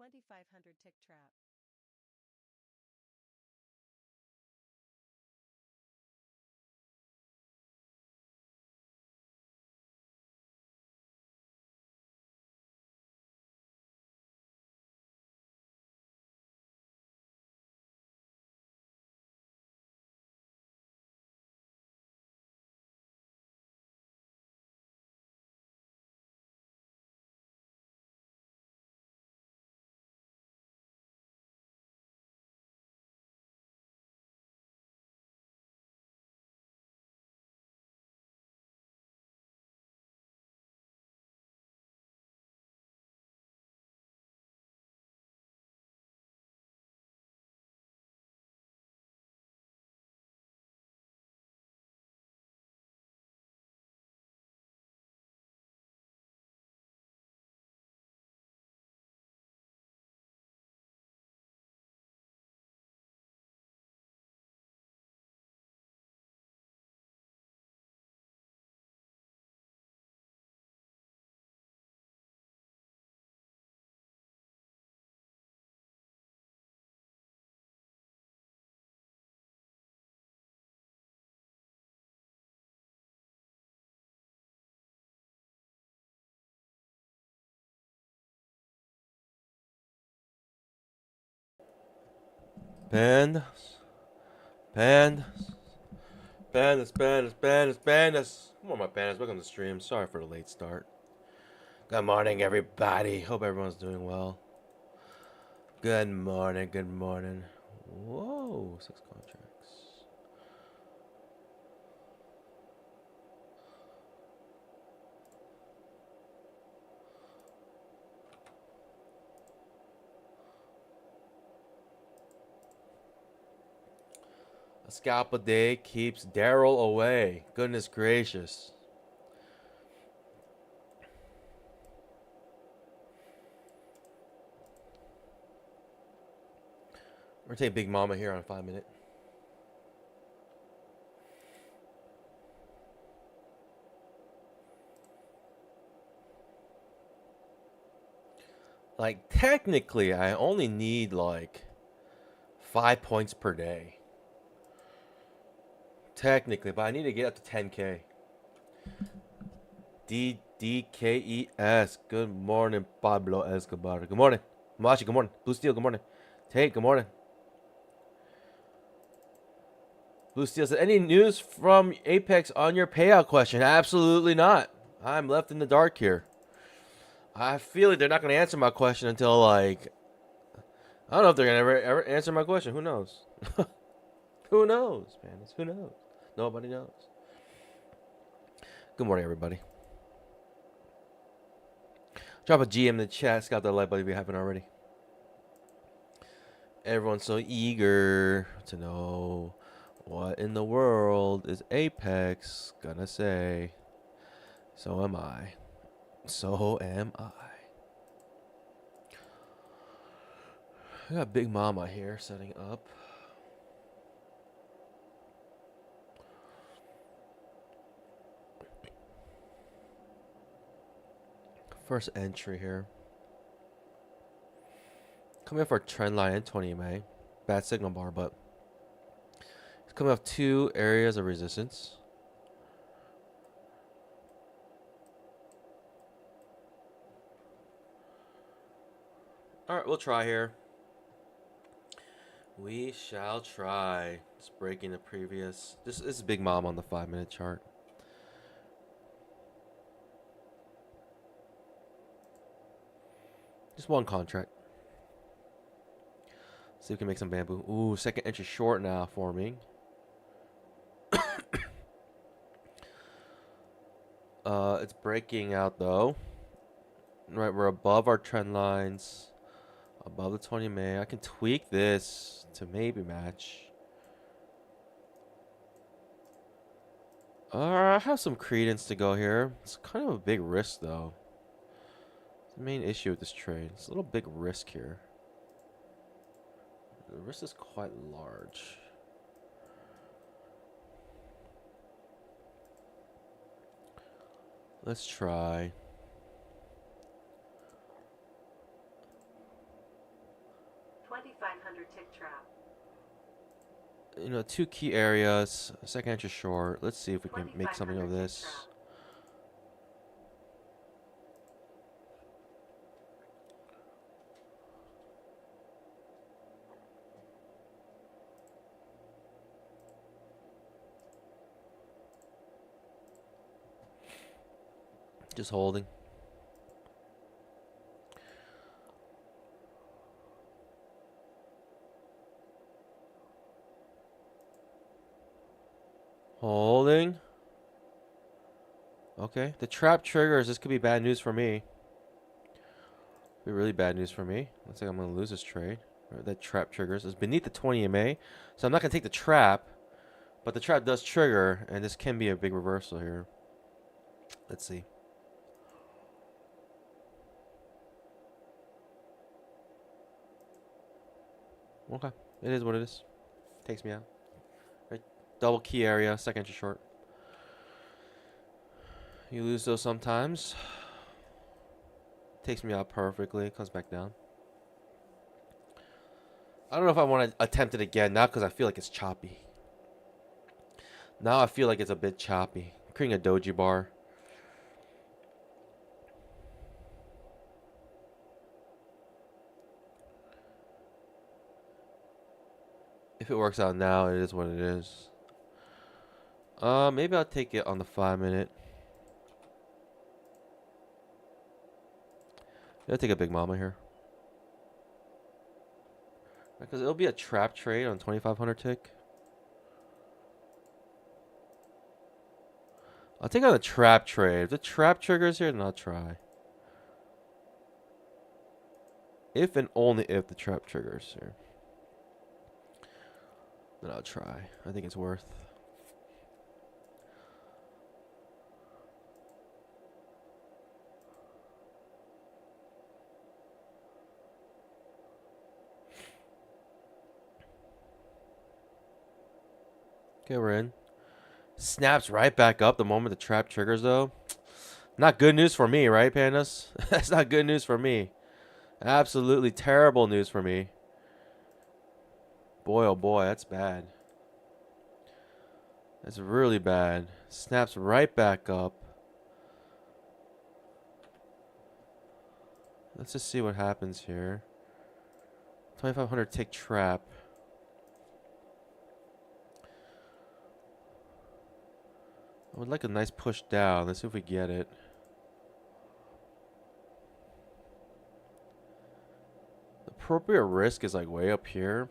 2500 tick trap. Pandas, pandas, pandas. Come on, my pandas. Welcome to the stream. Sorry for the late start. Good morning, everybody. Hope everyone's doing well. Good morning, good morning. Whoa, 6 contracts. A scalp a day keeps Daryl away. Goodness gracious. We're gonna take Big Mama here on 5 minute. Like, technically, I only need like 5 points per day. Technically, but I need to get up to 10K. DDKES. Good morning, Pablo Escobar. Good morning. Machi, good morning. Blue Steel, good morning. Tate, good morning. Blue Steel said, any news from Apex on your payout question? Absolutely not. I'm left in the dark here. I feel like they're not going to answer my question until, like, I don't know if they're going to ever answer my question. Who knows? Who knows, man? Who knows? Nobody knows. Good morning, everybody. Drop a GM in the chat. Scout that like button if you haven't already. Everyone's so eager to know what in the world is Apex gonna say. So am I. So am I. I got Big Mama here setting up. First entry here. Coming up for a trend line in 20 May. Bad signal bar, but it's coming off 2 areas of resistance. Alright, we'll try here. We shall try. It's breaking the previous. This is Big Mom on the 5 minute chart. Just one contract. See if we can make some bamboo. Ooh, second entry short now forming. It's breaking out though. Right, we're above our trend lines. Above the 20 May. I can tweak this to maybe match. I have some credence to go here. It's kind of a big risk though. It's the main issue with this trade. It's a little big risk here. The risk is quite large. Let's try. 2,500 tick trap. You know, 2 key areas, second entry short. Let's see if we can make something of 2,500 tick this. trap. Just holding. Holding. Okay, the trap triggers. This could be bad news for me. Be really bad news for me. Looks like I'm gonna lose this trade. That trap triggers. It's beneath the 20 MA, so I'm not gonna take the trap, but the trap does trigger, and this can be a big reversal here. Let's see. Okay, it is what it is. Takes me out. Right, double key area, second entry short. You lose those sometimes. Takes me out perfectly. Comes back down. I don't know if I want to attempt it again now because I feel like it's choppy. Now I feel like it's a bit choppy. I'm creating a doji bar. If it works out now, it is what it is. Maybe I'll take it on the 5-minute. I'll take a big mama here. Because it'll be a trap trade on 2,500 tick. I'll take on a trap trade. If the trap triggers here, then I'll try. If and only if the trap triggers here. Then I'll try. I think it's worth. Okay, we're in. Snaps right back up the moment the trap triggers, though. Not good news for me, right, Pandas? That's not good news for me. Absolutely terrible news for me. Boy, oh boy, that's bad. That's really bad. Snaps right back up. Let's just see what happens here. 2,500 tick trap. I would like a nice push down. Let's see if we get it. The appropriate risk is like way up here.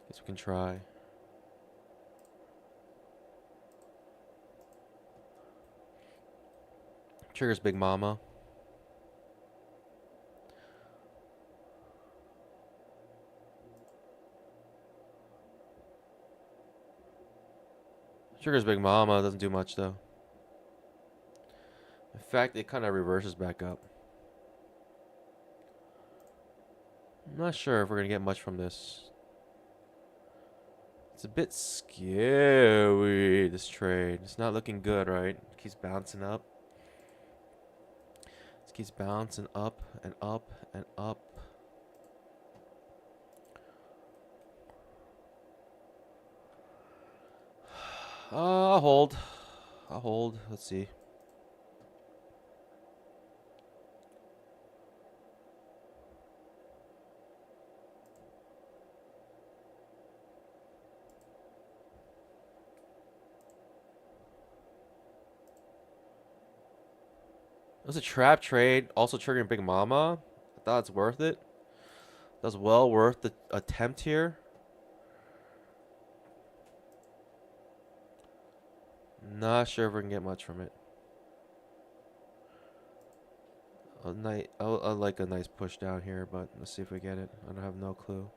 Guess we can try. Triggers Big Mama. Triggers Big Mama. Doesn't do much though. In fact, it kind of reverses back up. I'm not sure if we're going to get much from this. It's a bit scary, this trade. It's not looking good, right? It keeps bouncing up. It keeps bouncing up and up and up. I'll hold. I'll hold. Let's see. It was a trap trade, also triggering Big Mama. I thought it's worth it. That was well worth the attempt here. Not sure if we can get much from it. I like a nice push down here, but let's see if we get it. I don't have no clue.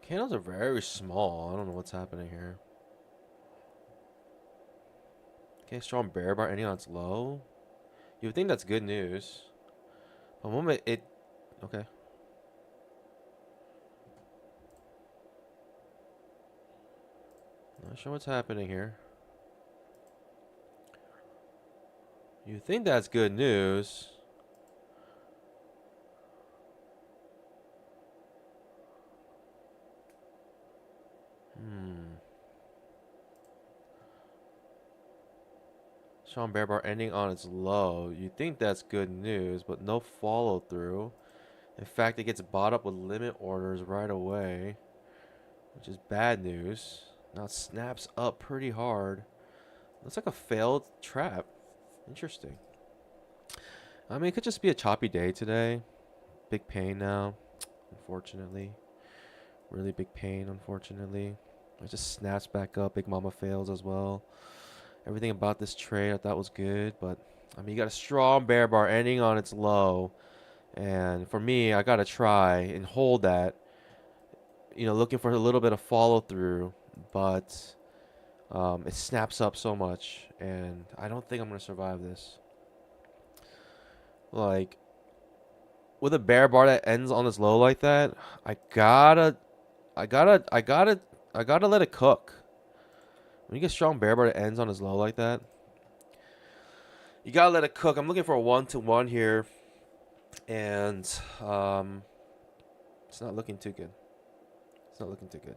Candles are very small. I don't know what's happening here. Okay, strong bear bar ending on its low. You would think that's good news. But the moment it... Okay. Not sure what's happening here. You think that's good news. Strong bear bar ending on its low. You think that's good news, but no follow through. In fact, it gets bought up with limit orders right away, which is bad news. Now it snaps up pretty hard. Looks like a failed trap. Interesting. I mean, it could just be a choppy day today. Big pain now, unfortunately. Really big pain, unfortunately. It just snaps back up. Big Mama fails as well. Everything about this trade I thought was good, but I mean, you got a strong bear bar ending on its low. And for me, I got to try and hold that. You know, looking for a little bit of follow through, but it snaps up so much, and I don't think I'm going to survive this. Like, with a bear bar that ends on this low like that, I gotta let it cook. When you get strong bear bar that ends on his low like that, you gotta let it cook. I'm looking for a 1-to-1 here, and it's not looking too good. It's not looking too good.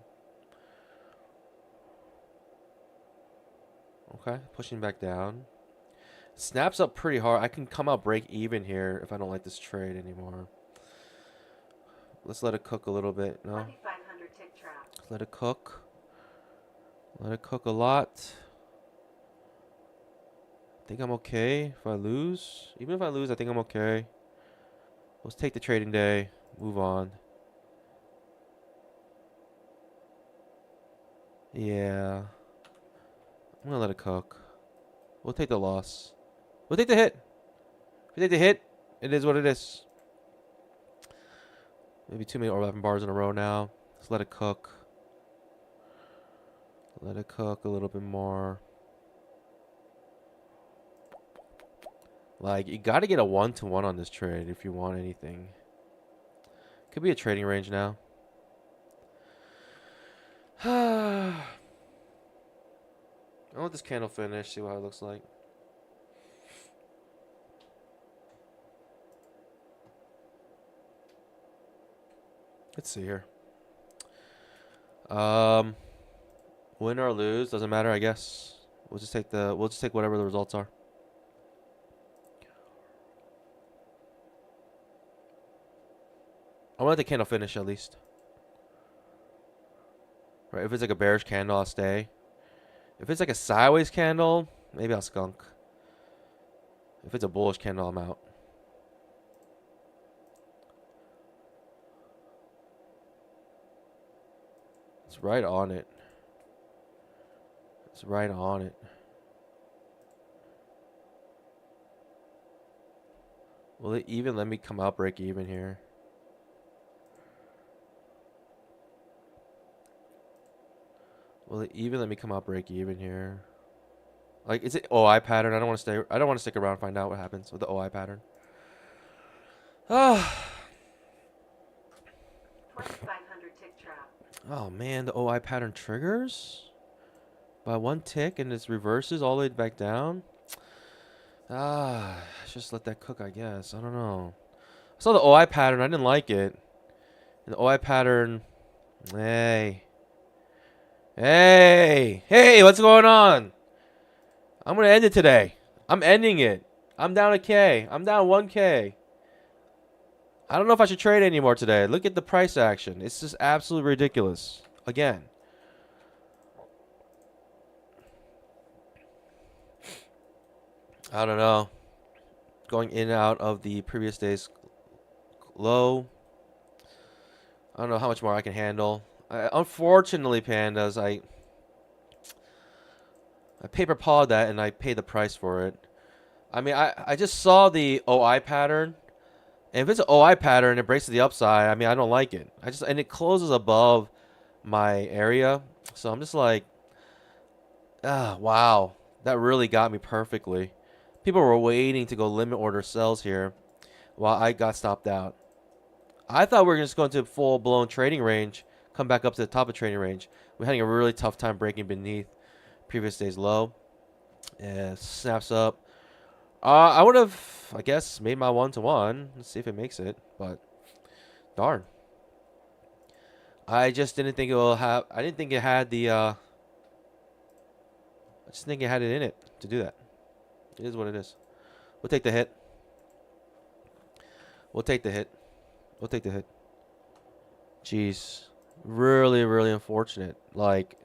Okay, pushing back down. Snaps up pretty hard. I can come out break even here if I don't like this trade anymore. Let's let it cook a little bit. No. Let it cook. Let it cook a lot. I think I'm okay if I lose. Even if I lose, I think I'm okay. Let's take the trading day. Move on. Yeah. I'm gonna let it cook. We'll take the loss. We'll take the hit. If we take the hit, it is what it is. Maybe too many 11 bars in a row now. Let's let it cook. Let it cook a little bit more. Like, you got to get a 1-to-1 on this trade if you want anything. Could be a trading range now. I'll let this candle finish, see what it looks like. Let's see here. Win or lose, doesn't matter, I guess. We'll just take whatever the results are. I want the candle finish at least. Right, if it's like a bearish candle, I'll stay. If it's like a sideways candle, maybe I'll skunk. If it's a bullish candle, I'm out. It's right on it. It's right on it. Will it even let me come out break even here? Will it even let me come out break even here? Like, is it OI pattern? I don't want to stay. I don't want to stick around and find out what happens with the OI pattern. Oh. 2500 tick trap. Oh man, the OI pattern triggers by one tick and it reverses all the way back down. Just let that cook, I guess. I don't know. I saw the OI pattern. I didn't like it. And the OI pattern. Hey, what's going on? I'm gonna end it today. I'm ending it. I'm down a K. I'm down 1K. I don't know if I should trade anymore today. Look at the price action. It's just absolutely ridiculous. Again. I don't know. Going in and out of the previous day's low. I don't know how much more I can handle. Unfortunately, pandas, I paper pawed that and I paid the price for it. I mean, I just saw the OI pattern. And if it's an OI pattern and it breaks to the upside, I mean, I don't like it. And it closes above my area. So I'm just like, wow, that really got me perfectly. People were waiting to go limit order sells here while I got stopped out. I thought we were just going to full blown trading range, come back up to the top of trading range. We're having a really tough time breaking beneath previous day's low. Yeah, snaps up. I would have, I guess, made my 1-to-1. Let's see if it makes it. But darn, I just didn't think it will have. I didn't think it had the. I just think it had it in it to do that. It is what it is. We'll take the hit. We'll take the hit. We'll take the hit. Jeez, really, really unfortunate. Like,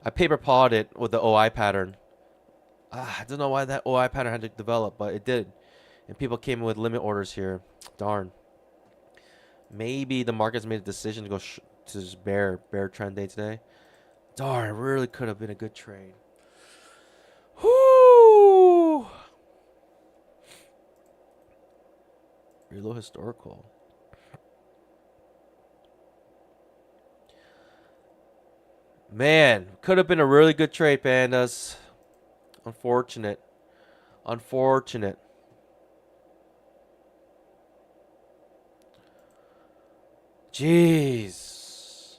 I paper pawed it with the OI pattern. I don't know why that OI pattern had to develop, but it did. And people came in with limit orders here. Darn. Maybe the market's made a decision to go to this bear trend day today. Darn, it really could have been a good trade. Whoo! Reload historical. Man, could have been a really good trade, pandas. Unfortunate. Unfortunate. Jeez.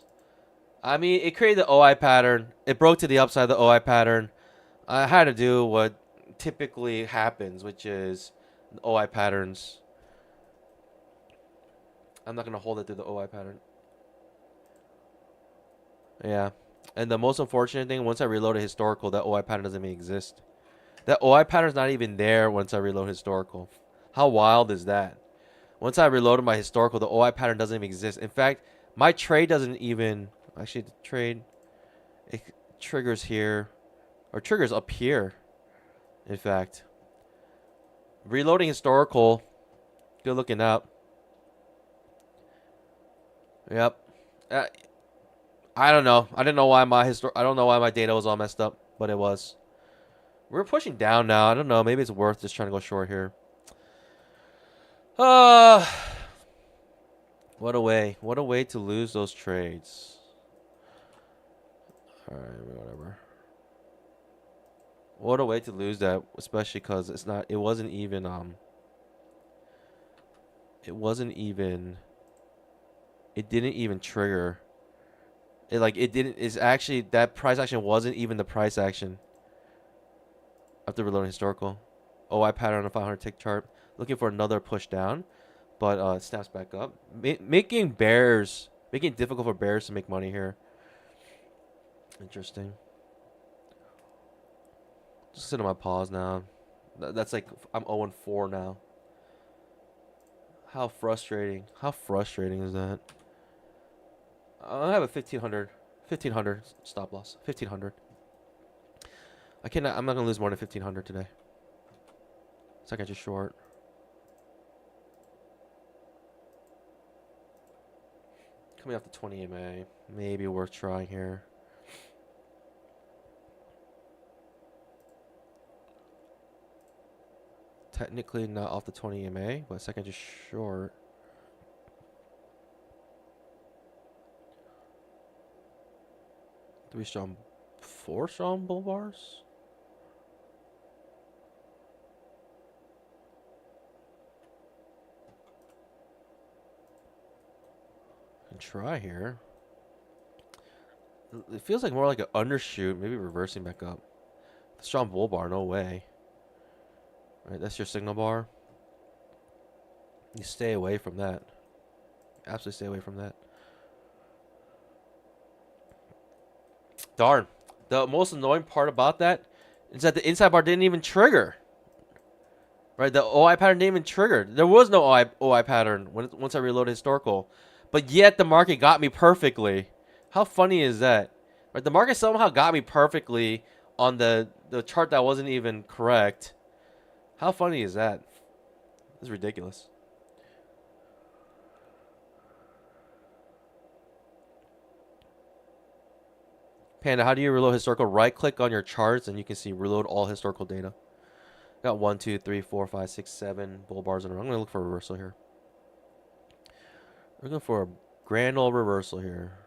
I mean, it created the OI pattern. It broke to the upside of the OI pattern. I had to do what typically happens, which is OI patterns. I'm not going to hold it through the OI pattern. Yeah. And the most unfortunate thing, once I reloaded historical, that OI pattern doesn't even exist. That OI pattern's not even there once I reload historical. How wild is that? Once I reloaded my historical, the OI pattern doesn't even exist. In fact, my trade doesn't even... Actually, the trade... It triggers here. Or triggers up here. In fact. Reloading historical. Good looking up. Yep. I don't know. I didn't know why I don't know why my data was all messed up, but it was. We're pushing down now. I don't know. Maybe it's worth just trying to go short here. What a way. What a way to lose those trades. Alright, whatever. What a way to lose that, especially because it wasn't even it didn't even trigger. That price action wasn't even the price action. After reloading historical. OI pattern on a 500 tick chart. Looking for another push down. But it snaps back up. Making it difficult for bears to make money here. Interesting. Just sit on my pause now. That's like, I'm 0-4 now. How frustrating. How frustrating is that? I have a 1500 stop loss. 1500. I'm not gonna lose more than 1500 today. Second just short. Coming off the 20 EMA. Maybe worth trying here. Technically not off the 20 EMA, but second just short. Four strong bull bars? Can try here. It feels like more like an undershoot, maybe reversing back up. The strong bull bar, no way. Right, that's your signal bar. You stay away from that. Absolutely stay away from that. Darn. The most annoying part about that is that the inside bar didn't even trigger. Right, the OI pattern didn't even trigger. There was no OI pattern once I reloaded historical. But yet the market got me perfectly. How funny is that? Right, the market somehow got me perfectly on the chart that wasn't even correct. How funny is that? It's ridiculous. Panda, how do you reload historical? Right click on your charts and you can see reload all historical data. Got 1, 2, 3, 4, 5, 6, 7 bull bars in a row. I'm going to look for a reversal here. We're looking for a grand old reversal here.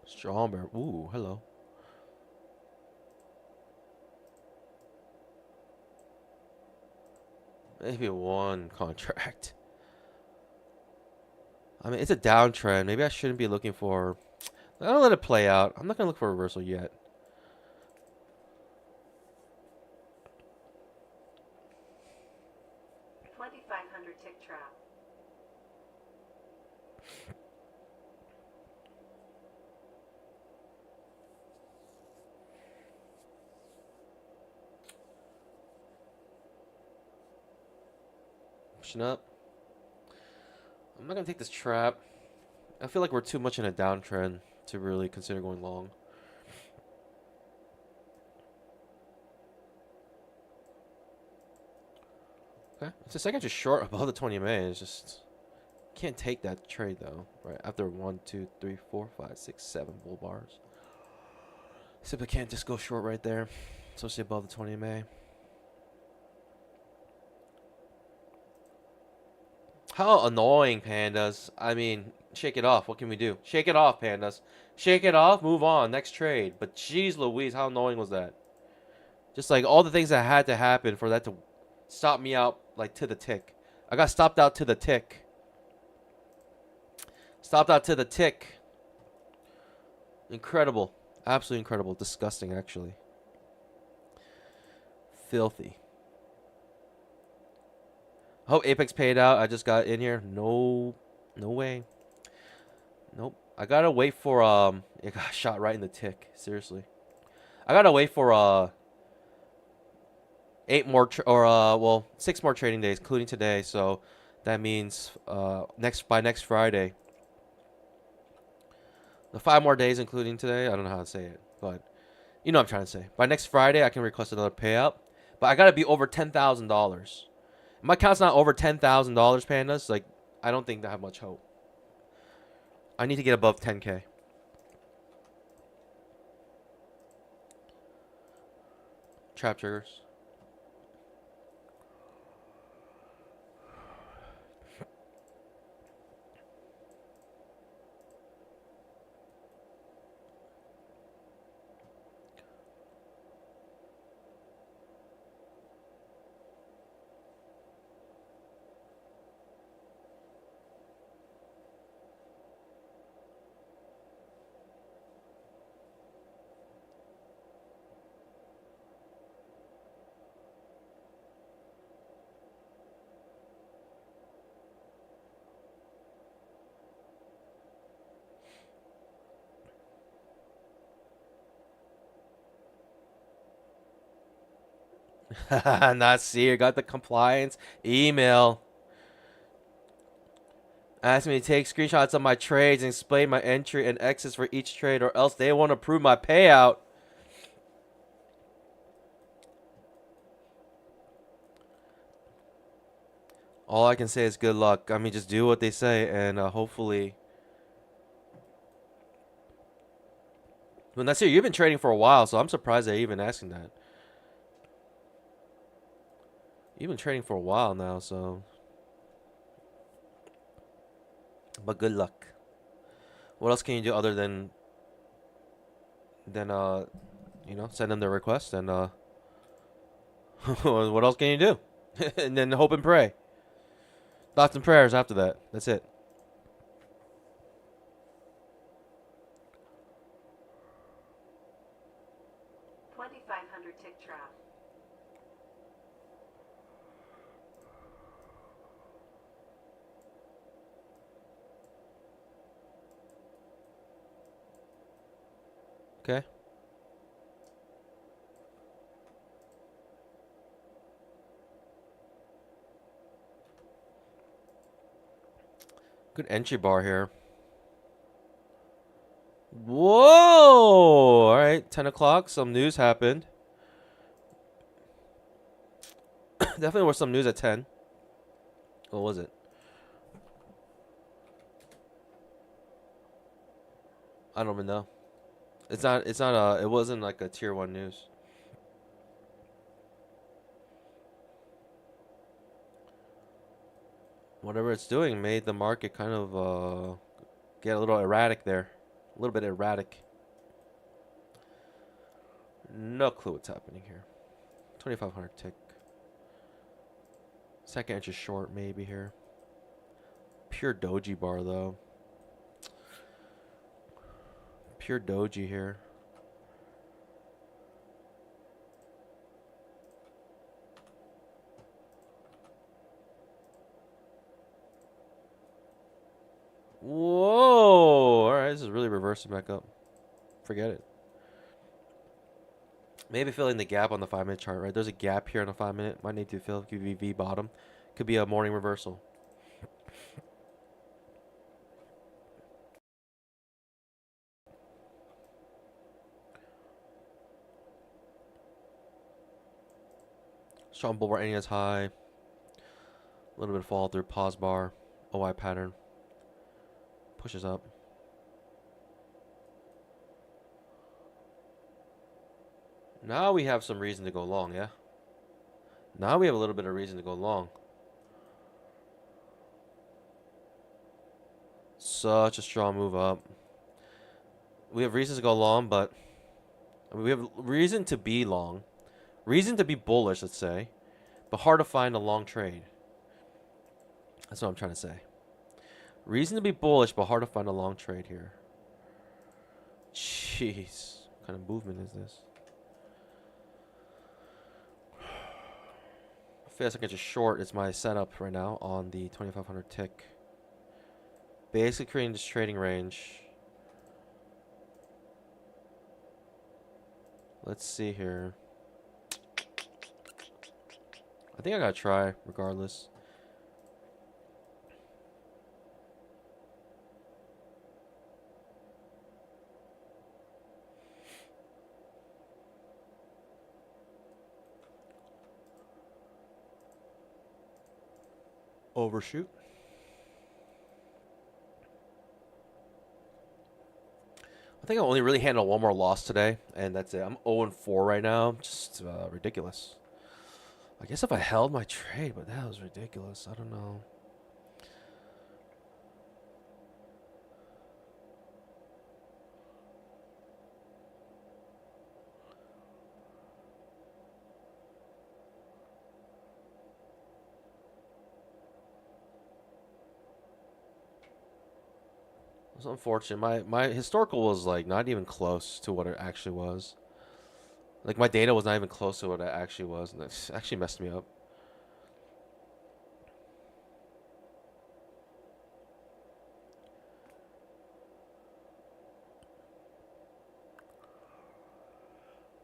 Strong bear. Ooh, hello. Maybe one contract. I mean, it's a downtrend. Maybe I shouldn't be looking for. I'll let it play out. I'm not gonna look for a reversal yet. $2,500 tick trap. Pushing up. I'm not gonna take this trap. I feel like we're too much in a downtrend to really consider going long. Okay, it's a second just short above the 20 MA. It's just can't take that trade though. Right after 1, 2, 3, 4, 5, 6, 7 bull bars. Simply can't just go short right there, especially above the 20 MA. How annoying, pandas. I mean, shake it off. What can we do? Shake it off, pandas. Shake it off, move on. Next trade. But jeez Louise, how annoying was that? Just like all the things that had to happen for that to stop me out, like, to the tick. I got stopped out to the tick. Stopped out to the tick. Incredible. Absolutely incredible. Disgusting, actually. Filthy. I hope Apex paid out. I just got in here. No way. Nope. I gotta wait for it got shot right in the tick. Seriously. I gotta wait for 8 more well, 6 more trading days, including today. So that means by next Friday. The 5 more days, including today. I don't know how to say it, but you know what I'm trying to say. By next Friday, I can request another payout, but I gotta be over $10,000. My account's not over $10,000, pandas. Like, I don't think I have much hope. I need to get above 10K. Trap triggers. Not see. Got the compliance email. Asked me to take screenshots of my trades and explain my entry and exits for each trade, or else they won't approve my payout. All I can say is good luck. I mean, just do what they say, and hopefully. Well, that's it. You've been trading for a while, so I'm surprised they're even asking that. You've been trading for a while now, so. But good luck. What else can you do other than send them the request and what else can you do? And then hope and pray. Thoughts and prayers after that. That's it. $2,500 tick trap. Okay. Good entry bar here. Whoa! All right, 10 o'clock. Some news happened. Definitely was some news at 10. What was it? I don't even know. It's not. It wasn't like a tier 1 news. Whatever it's doing made the market kind of get a little erratic there. A little bit erratic. No clue what's happening here. 2500 tick. Second inch is short maybe here. Pure doji bar though. Pure doji here. Whoa! Alright, this is really reversing back up. Forget it. Maybe filling the gap on the 5-minute chart, right? There's a gap here on the 5-minute. Might need to fill. Could be V bottom. Could be a morning reversal. Strong bull bar ending as high. A little bit of fall through. Pause bar. OI pattern. Pushes up. Now we have some reason to go long, yeah? Now we have a little bit of reason to go long. Such a strong move up. We have reasons to go long, but I mean, we have reason to be long. Reason to be bullish, let's say. But hard to find a long trade. That's what I'm trying to say. Reason to be bullish, but hard to find a long trade here. Jeez. What kind of movement is this? Fast I can just short is my setup right now on the 2500 tick. Basically creating this trading range. Let's see here. I think I gotta try regardless. Overshoot. I think I only really handled one more loss today, and that's it. I'm 0-4 right now. Just ridiculous. I guess if I held my trade, but that was ridiculous. I don't know. It's unfortunate. My historical was like not even close to what it actually was. Like my data was not even close to what it actually was, and that actually messed me up.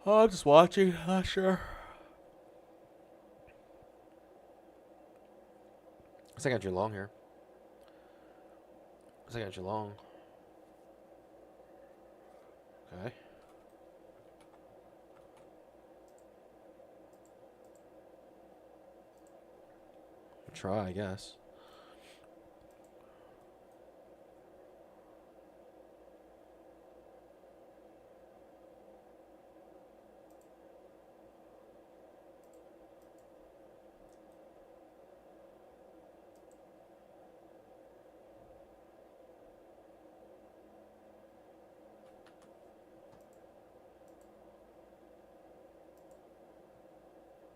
Oh, I'm just watching. Not sure. I think I drew long here. I think I drew long. Okay. Try, I guess.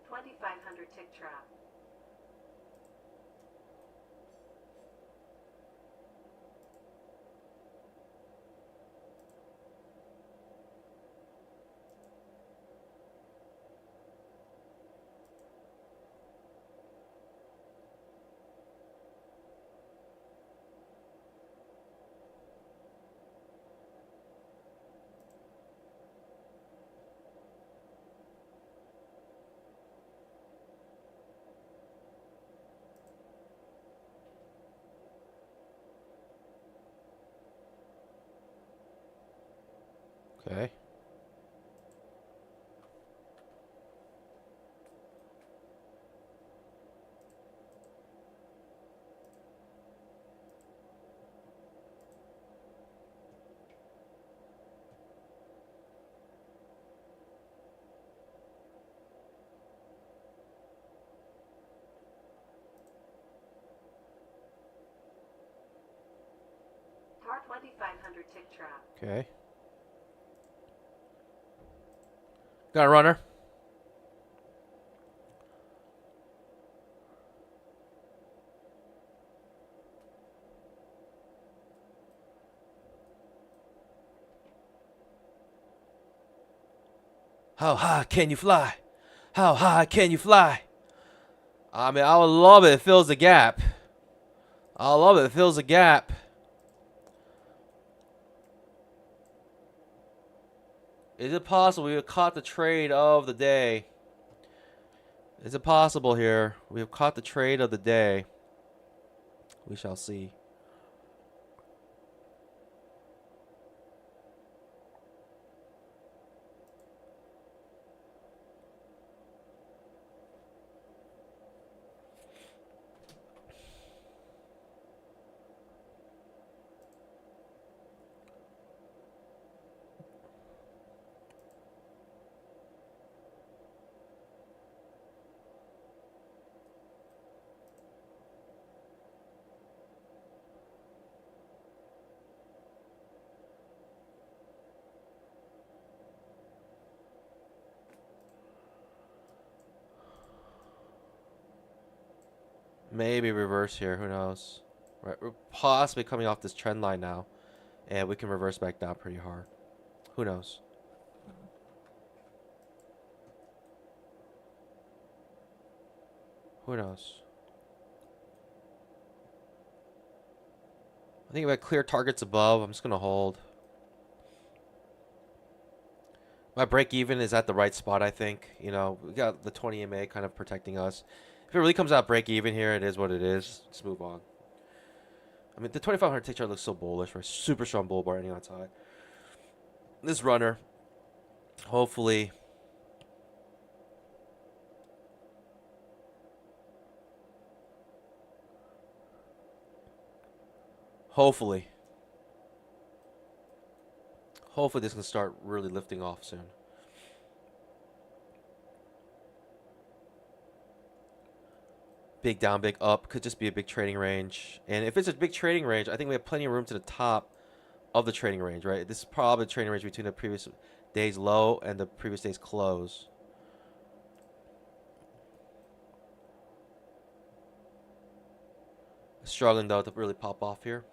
$2,500 tick trap. Okay. 2500 tick trap. Okay. Got a runner. How high can you fly? How high can you fly? I mean, I would love it. It fills the gap. I love it. It fills the gap. Is it possible we have caught the trade of the day? Is it possible here? We have caught the trade of the day. We shall see. Maybe reverse here. Who knows? Right, we're possibly coming off this trend line now, and we can reverse back down pretty hard. Who knows? Who knows? I think if I clear targets above, I'm just gonna hold. My break even is at the right spot, I think. You know, we got the 20 MA kind of protecting us. If it really comes out break even here, it is what it is. Just move on. I mean, the 2500 tick chart looks so bullish, right? Super strong bull bar ending on high. This runner, hopefully, hopefully this can start really lifting off soon. Big down, big up. Could just be a big trading range. And if it's a big trading range, I think we have plenty of room to the top of the trading range, right? This is probably a trading range between the previous day's low and the previous day's close. Struggling, though, to really pop off here.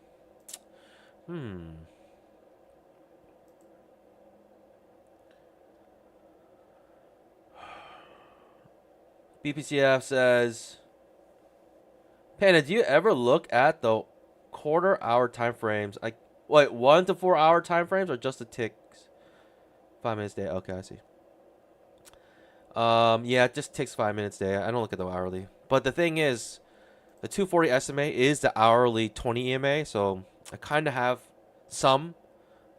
BPCF says, Panda, do you ever look at the quarter-hour time frames? Wait, 1 to 4 hour time frames or just the ticks? 5 minutes day. Okay, I see. Yeah, it just takes 5 minutes day. I don't look at the hourly. But the thing is, the 240 SMA is the hourly 20 EMA, so I kind of have some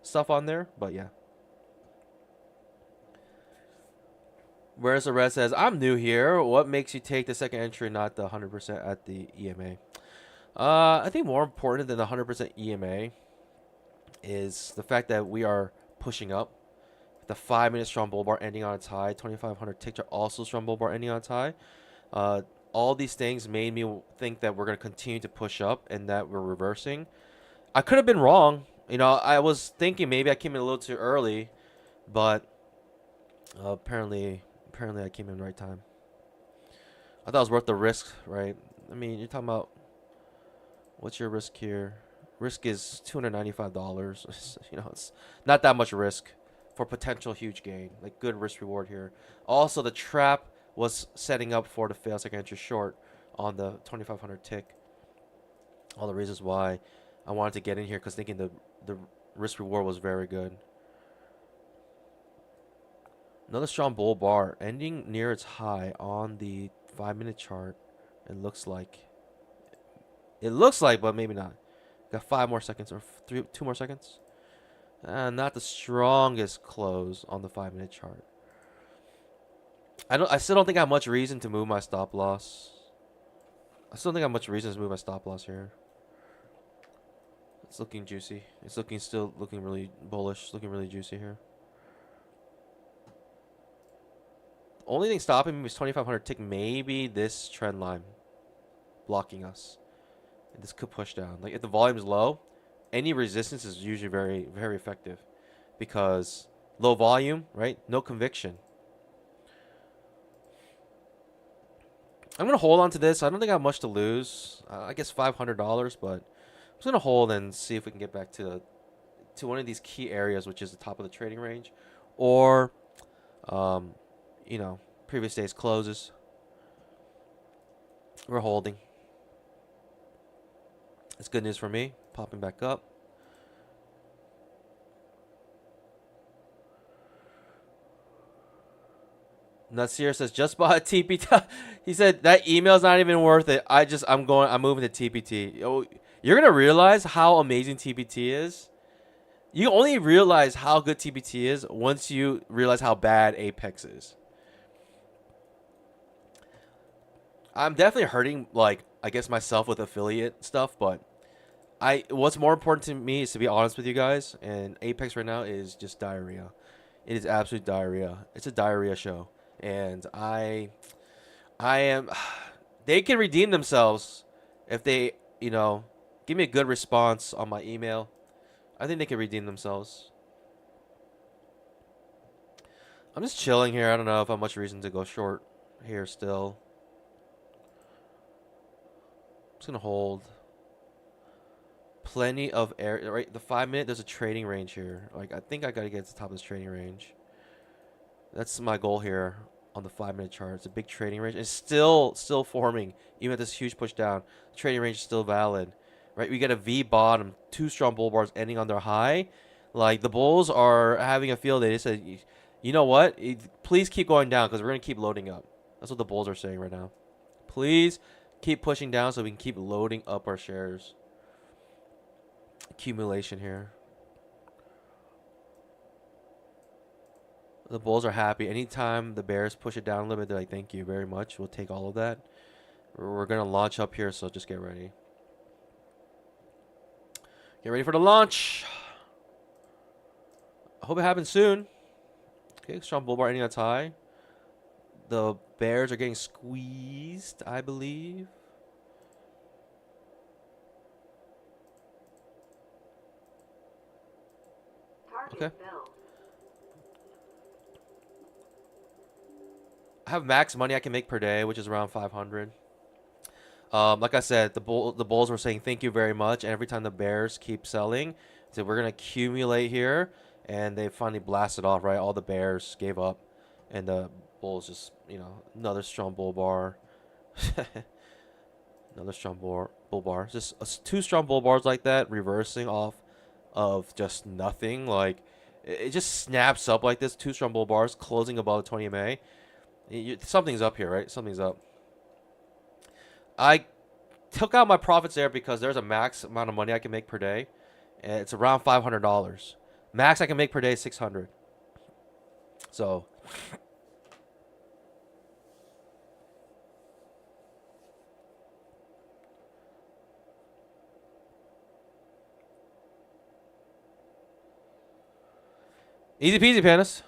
stuff on there, but yeah. Whereas the red says, I'm new here. What makes you take the second entry, not the 100% at the EMA? I think more important than the 100% EMA is the fact that we are pushing up. The 5 minute strong bull bar ending on its high. 2500 tick chart also strong bull bar ending on its high. All these things made me think that we're going to continue to push up and that we're reversing. I could have been wrong. You know, I was thinking maybe I came in a little too early, but apparently I came in the right time. I thought it was worth the risk, right? I mean, you're talking about, what's your risk here? Risk is $295. You know, it's not that much risk for potential huge gain. Like, good risk reward here. Also, the trap was setting up for the fail second entry short on the 2500 tick. All the reasons why I wanted to get in here, because thinking the risk reward was very good. Another strong bull bar ending near its high on the 5 minute chart. It looks like, but maybe not. Got 5 more seconds or 2 more seconds. Not the strongest close on the 5 minute chart. I still don't think I have much reason to move my stop loss. Here. It's looking juicy. It's still looking really bullish. Looking really juicy here. Only thing stopping me is 2500 tick. Maybe this trend line blocking us. And this could push down. Like, if the volume is low any resistance is usually very, very effective because low volume, right? No conviction. I'm gonna hold on to this. I don't think I have much to lose. I guess $500, but I'm just gonna hold and see if we can get back to one of these key areas, which is the top of the trading range, or you know, previous day's closes. We're holding. It's good news for me. Popping back up. Nasir says just bought a TPT. He said that email's not even worth it. I'm moving to TPT. You're gonna realize how amazing TPT is. You only realize how good TPT is once you realize how bad Apex is. I'm definitely hurting, like, I guess myself with affiliate stuff, but what's more important to me is to be honest with you guys, and Apex right now is just diarrhea. It is absolute diarrhea. It's a diarrhea show. And I am they can redeem themselves if they, give me a good response on my email. I think they can redeem themselves. I'm just chilling here. I don't know if I have much reason to go short here still. I'm just gonna hold. Plenty of air, right? The 5 minute, there's a trading range here. Like, I think I gotta get to the top of this trading range. That's my goal here on the 5 minute chart. It's a big trading range. It's still forming, even at this huge push down. The trading range is still valid, right? We get a V bottom, 2 strong bull bars ending on their high. Like, the bulls are having a field day. They said, you know what? Please keep going down because we're gonna keep loading up. That's what the bulls are saying right now. Please keep pushing down so we can keep loading up our shares. Accumulation here. The bulls are happy. Anytime the bears push it down a little bit, they're like, thank you very much. We'll take all of that. We're going to launch up here, so just get ready. Get ready for the launch. I hope it happens soon. Okay, strong bull bar ending on high. The bears are getting squeezed, I believe. Okay. I have max money I can make per day, which is around 500. Like I said, the bulls were saying thank you very much, and every time the bears keep selling, so we're gonna accumulate here, and they finally blasted off. Right, all the bears gave up, and the bulls just, another strong bull bar, another strong bull bar. Just 2 strong bull bars like that, reversing off of just nothing. Like, it just snaps up like this. 2 strong bull bars closing above the 20 MA. Something's up here, right? Something's up. I took out my profits there because there's a max amount of money I can make per day, and it's around $500. Max I can make per day is $600. So easy peasy, Panis.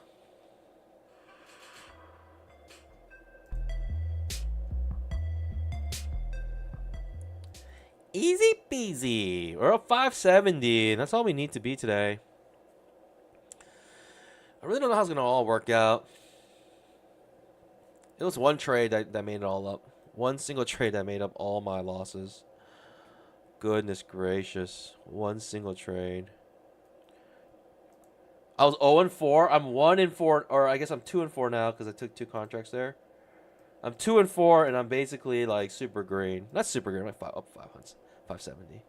Easy peasy. We're up 570, and that's all we need to be today. I really don't know how it's going to all work out. It was one trade that made it all up. One single trade that made up all my losses. Goodness gracious. One single trade. I was 0-4. I'm 1-4, or I guess I'm 2-4 now because I took 2 contracts there. I'm 2-4, and I'm basically like super green. Not super green. I'm like up 570.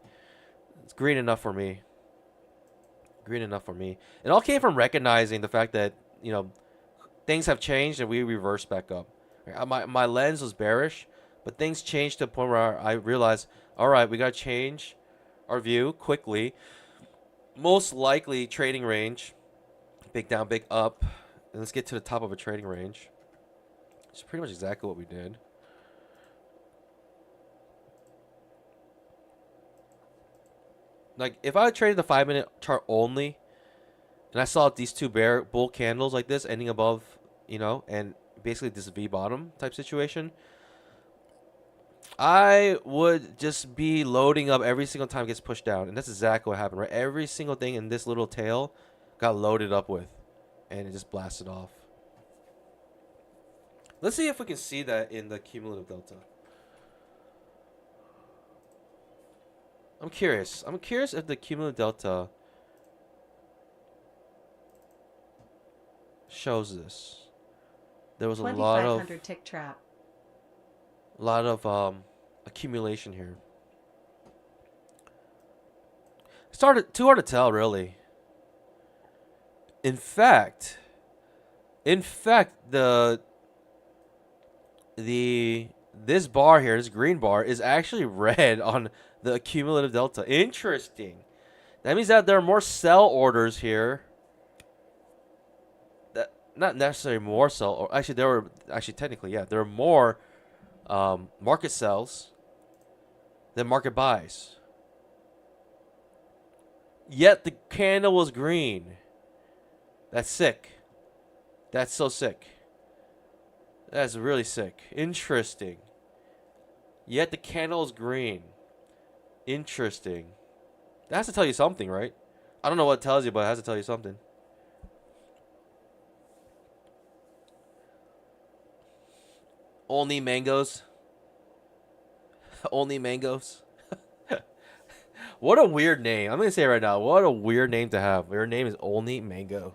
It's green enough for me. Green enough for me. It all came from recognizing the fact that, things have changed and we reversed back up. My lens was bearish, but things changed to the point where I realized, all right, we got to change our view quickly. Most likely trading range. Big down, big up. And let's get to the top of a trading range. It's pretty much exactly what we did. Like, if I traded the 5 minute chart only, and I saw these 2 bull candles like this ending above, and basically this V bottom type situation, I would just be loading up every single time it gets pushed down. And that's exactly what happened, right? Every single thing in this little tail got loaded up with. And it just blasted off. Let's see if we can see that in the cumulative delta. I'm curious. I'm curious if the cumulative delta shows this. There was a lot of 2500 tick trap. Accumulation here. Started too hard to tell, really. In fact, this bar here, this green bar, is actually red on the cumulative delta. Interesting. That means that there are more sell orders here. That not necessarily more sell, or actually there were technically, yeah, there are more market sells than market buys. Yet the candle was green. That's sick. That's so sick. That's really sick. Interesting. Yet the candle is green. Interesting. That has to tell you something, right? I don't know what it tells you, but it has to tell you something. Only mangoes. Only mangoes. What a weird name. I'm going to say it right now. What a weird name to have. Your name is Only Mango.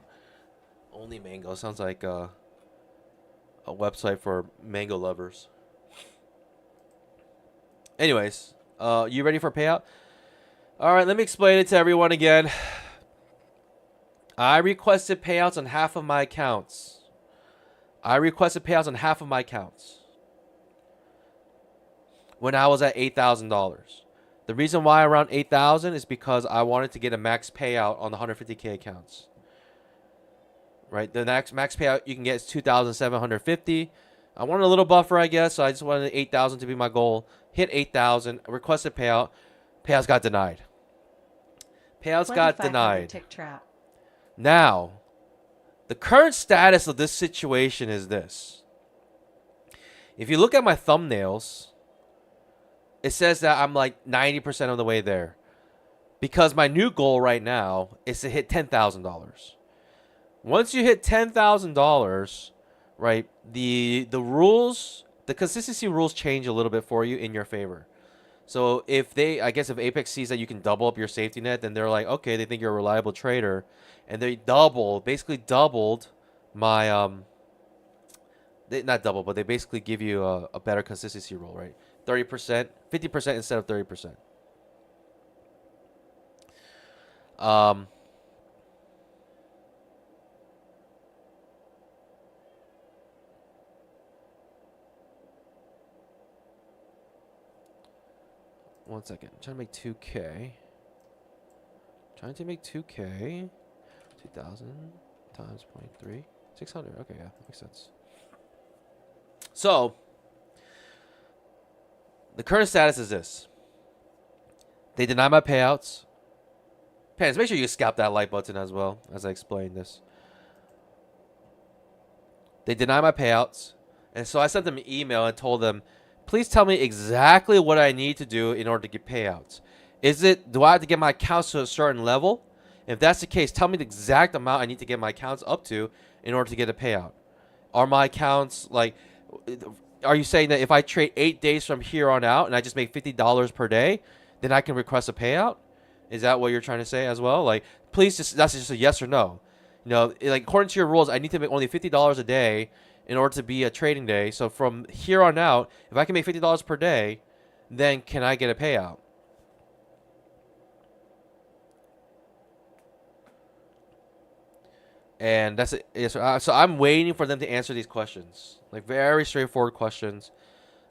Only Mango. Sounds like a website for mango lovers. Anyways, you ready for payout? All right, let me explain it to everyone again. I requested payouts on half of my accounts. When I was at $8,000. The reason why around $8,000 is because I wanted to get a max payout on the 150K accounts. Right, the max payout you can get is $2,750. I wanted a little buffer, I guess, so I just wanted 8,000 to be my goal. Hit 8,000, requested payout. Payouts got denied. Tick trap. Now, the current status of this situation is this. If you look at my thumbnails, it says that I'm like 90% of the way there. Because my new goal right now is to hit $10,000. Once you hit $10,000, right, the rules, the consistency rules change a little bit for you in your favor. So if if Apex sees that you can double up your safety net, then they're like, okay, they think you're a reliable trader, and they basically doubled my not double, but they basically give you a better consistency rule, right? 30%, 50% instead of 30%. One second. I'm trying to make 2K. 2,000 times 0.3. 600. Okay, yeah, makes sense. So, the current status is this. They deny my payouts. Parents, make sure you scalp that like button as well as I explain this. They deny my payouts. And so I sent them an email and told them, please tell me exactly what I need to do in order to get payouts. Do I have to get my accounts to a certain level? If that's the case, tell me the exact amount I need to get my accounts up to in order to get a payout. Are my accounts are you saying that if I trade 8 days from here on out and I just make $50 per day, then I can request a payout? Is that what you're trying to say as well? Please that's just a yes or no. According to your rules, I need to make only $50 a day in order to be a trading day. So from here on out, if I can make $50 per day, then can I get a payout? And that's it. Yes, so I'm waiting for them to answer these questions. Very straightforward questions.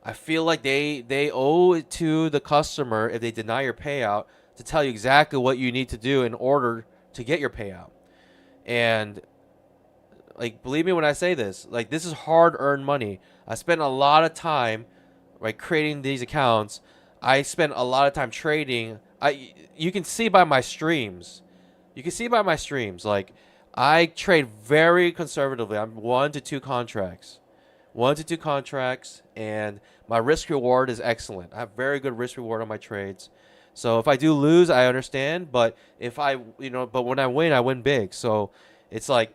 I feel like they owe it to the customer, if they deny your payout, to tell you exactly what you need to do in order to get your payout. And believe me when I say this, this is hard-earned money. I spent a lot of time, creating these accounts. I spent a lot of time trading. You can see by my streams. I trade very conservatively. I'm 1 to 2 contracts, 1 to 2 contracts, and my risk reward is excellent. I have very good risk reward on my trades. So if I do lose, I understand, but if I, but when I win big. So it's like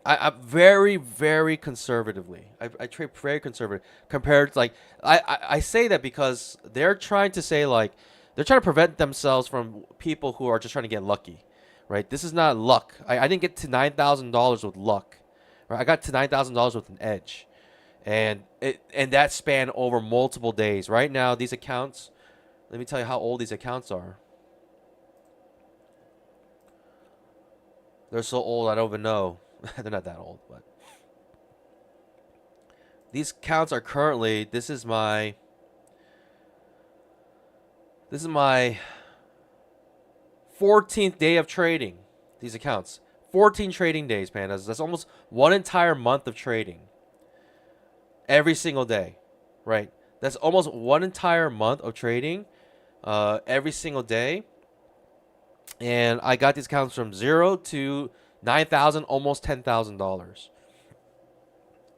I'm very, very conservatively. I trade very conservative compared to like I say that because they're trying to say like they're trying to prevent themselves from people who are just trying to get lucky, right? This is not luck. I didn't get to $9,000 with luck, right? I got to $9,000 with an edge, and that span over multiple days. Right now, these accounts. Let me tell you how old these accounts are. They're so old I don't even know. They're not that old, but these counts are currently. This is my 14th day of trading. These accounts, 14 trading days, man. That's almost one entire month of trading. Every single day, right? That's almost one entire month of trading, every single day. And I got these accounts from 0 to 9,000, almost $10,000.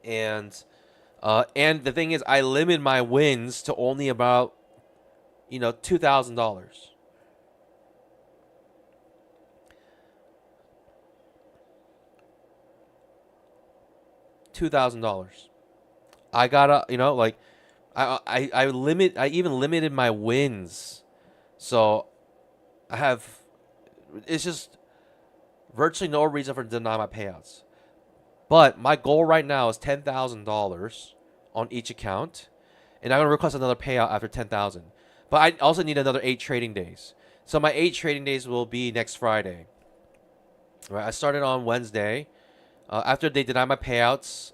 And the thing is, I limit my wins to only about, $2,000. $2,000. I gotta, like, I even limited my wins, so I have. It's just virtually no reason for denying my payouts. But my goal right now is $10,000 on each account, and I'm gonna request another payout after 10,000. But I also need another 8 trading days. So my 8 trading days will be next Friday. Right, I started on Wednesday. After they denied my payouts,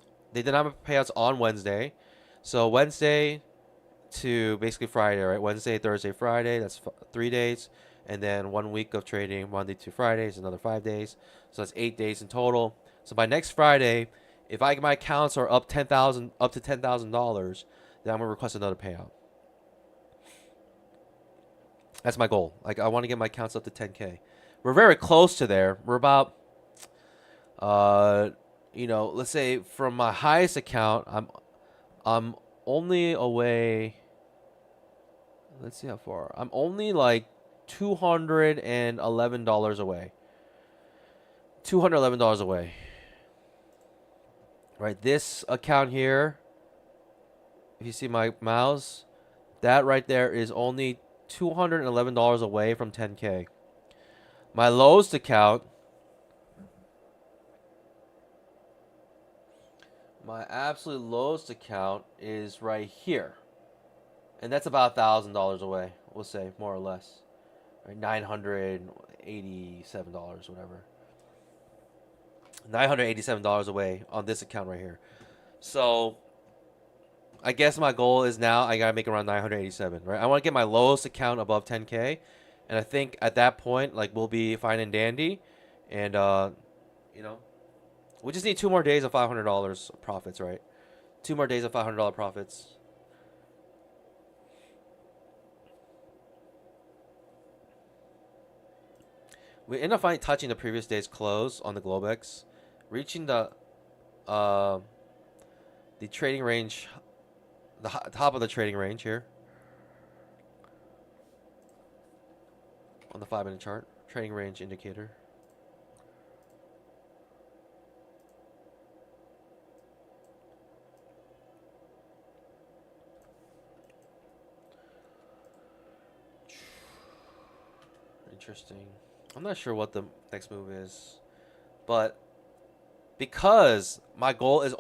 on Wednesday. So Wednesday to basically Friday, right? Wednesday, Thursday, Friday. That's 3 days. And then 1 week of trading, Monday to Friday is another 5 days. So that's 8 days in total. So by next Friday, if my accounts are up to $10,000, then I'm gonna request another payout. That's my goal. Like I want to get my accounts up to 10K. We're very close to there. We're about, let's say from my highest account, I'm only away. Let's see how far. I'm only like $211 away. $211 away. Right, this account here, if you see my mouse, that right there is only $211 away from 10K. My lowest account, my absolute lowest account is right here. And that's about $1,000 away, we'll say, more or less. Right, $987, whatever. $987 away on this account right here. So I guess my goal is now I gotta make around 987, right? I want to get my lowest account above 10K, and I think at that point, like, we'll be fine and dandy, and we just need 2 more days of $500 profits, right? 2 more days of $500 profits. We end up touching the previous day's close on the Globex, reaching the trading range, the top of the trading range here on the 5-minute chart, trading range indicator. Interesting. I'm not sure what the next move is, but because my goal is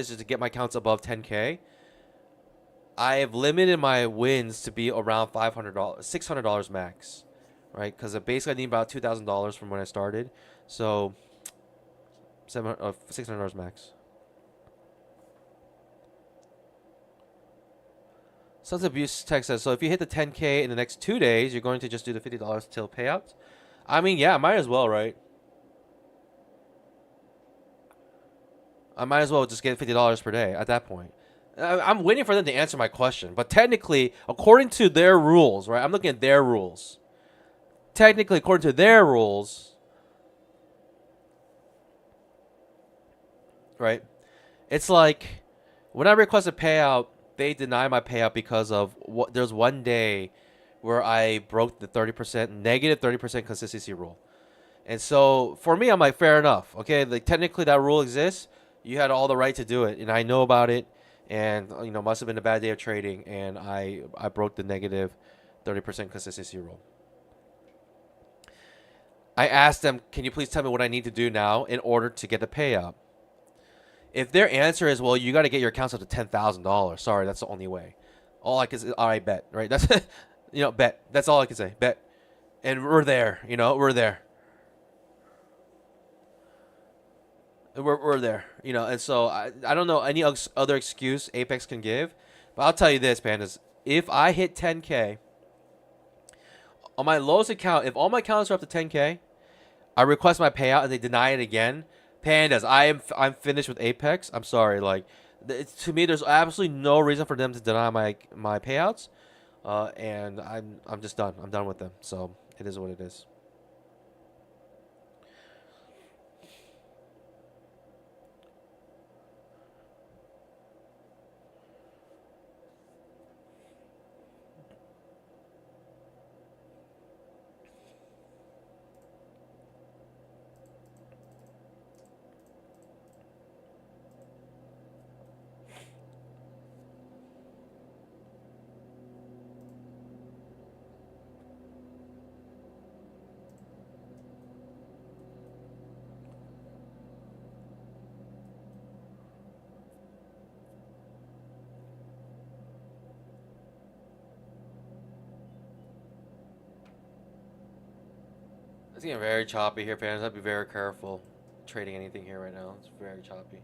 just to get my counts above 10K. I have limited my wins to be around $500, $600 max, right? Because basically I need about $2,000 from when I started, so $600 max. Sons of Abuse text says, so if you hit the 10K in the next 2 days, you're going to just do the $50 till payouts? I mean, yeah, might as well, right? I might as well just get $50 per day at that point. I'm waiting for them to answer my question. But technically, according to their rules, right? I'm looking at their rules. Technically, according to their rules, right? It's like when I request a payout, they deny my payout because of what. There's one day where I broke the 30% negative 30% consistency rule. And so for me, I'm like, fair enough. Okay, like technically that rule exists. You had all the right to do it, and I know about it. And must have been a bad day of trading, and I broke the negative 30% consistency rule. I asked them, can you please tell me what I need to do now in order to get the payout? If their answer is, well, you got to get your accounts up to $10,000. Sorry, that's the only way. All I can say, all right, bet, right? That's bet. That's all I can say, bet. And we're there. We're there. We're there, and so I don't know any other excuse Apex can give, but I'll tell you this, Pandas. If I hit 10K on my lowest account, if all my accounts are up to 10K, I request my payout and they deny it again. Pandas, I'm finished with Apex. I'm sorry, like to me, there's absolutely no reason for them to deny my payouts, and I'm just done. I'm done with them. So it is what it is. It's getting very choppy here, fans. I'd be very careful trading anything here right now. It's very choppy.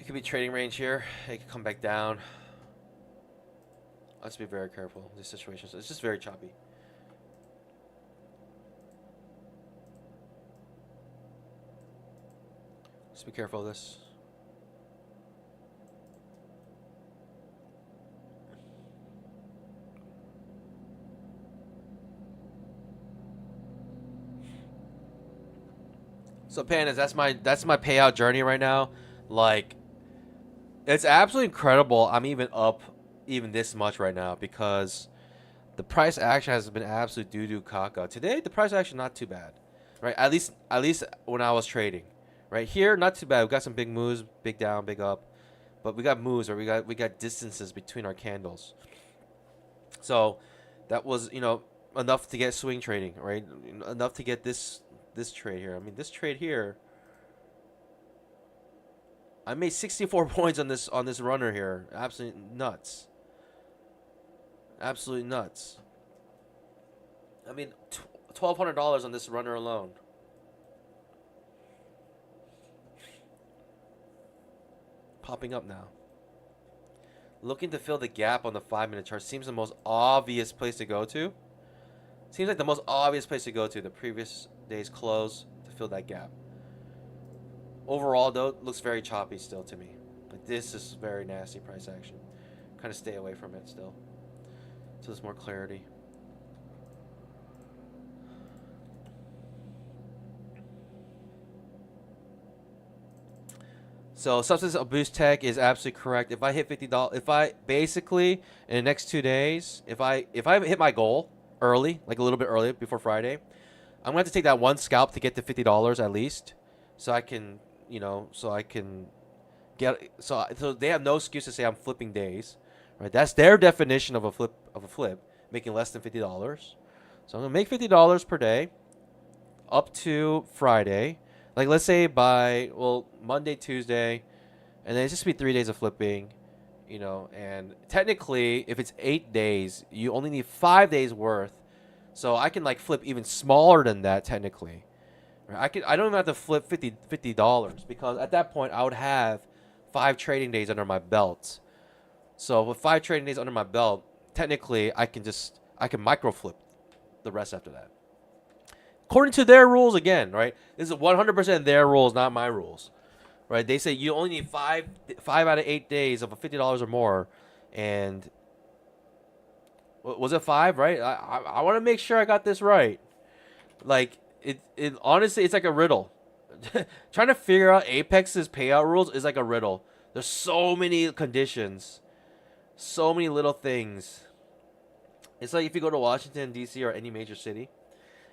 It could be trading range here. It could come back down. Let's be very careful in these situations. It's just very choppy. Just be careful of this. So Pandas, that's my payout journey right now. Like, it's absolutely incredible. I'm even up even this much right now because the price action has been absolute doo-doo caca. Today the price action not too bad, right? At least when I was trading, right here not too bad. We got some big moves, big down, big up, but we got moves or we got distances between our candles. So that was enough to get swing trading, right? Enough to get this trade here. I mean, this trade here, I made 64 points on this runner here. Absolutely nuts. Absolutely nuts. I mean, $1,200 on this runner alone. Popping up now. Looking to fill the gap on the 5-minute chart seems the most obvious place to go to. Seems like the most obvious place to go to, the previous day's close, to fill that gap. Overall, though, it looks very choppy still to me. But this is very nasty price action. Kind of stay away from it still. So there's more clarity. So substance abuse tech is absolutely correct. If I hit $50, if I basically in the next 2 days, if I hit my goal early, like a little bit early before Friday, I'm gonna have to take that one scalp to get to $50 at least, so I can get so they have no excuse to say I'm flipping days, right? That's their definition of a flip, making less than $50. So I'm gonna make $50 per day, up to Friday. Like let's say by Monday, Tuesday, and then it's just be 3 days of flipping, and technically if it's 8 days, you only need 5 days worth. So I can like flip even smaller than that technically. Right? I don't even have to flip $50 because at that point I would have 5 trading days under my belt. So with 5 trading days under my belt, technically I can micro flip the rest after that. According to their rules again, right? This is 100% their rules, not my rules. Right? They say you only need 5 out of 8 days of $50 or more, and was it 5, right? I want to make sure I got this right. Like it honestly, it's like a riddle. Trying to figure out Apex's payout rules is like a riddle. There's so many conditions, so many little things. It's like if you go to Washington D.C. or any major city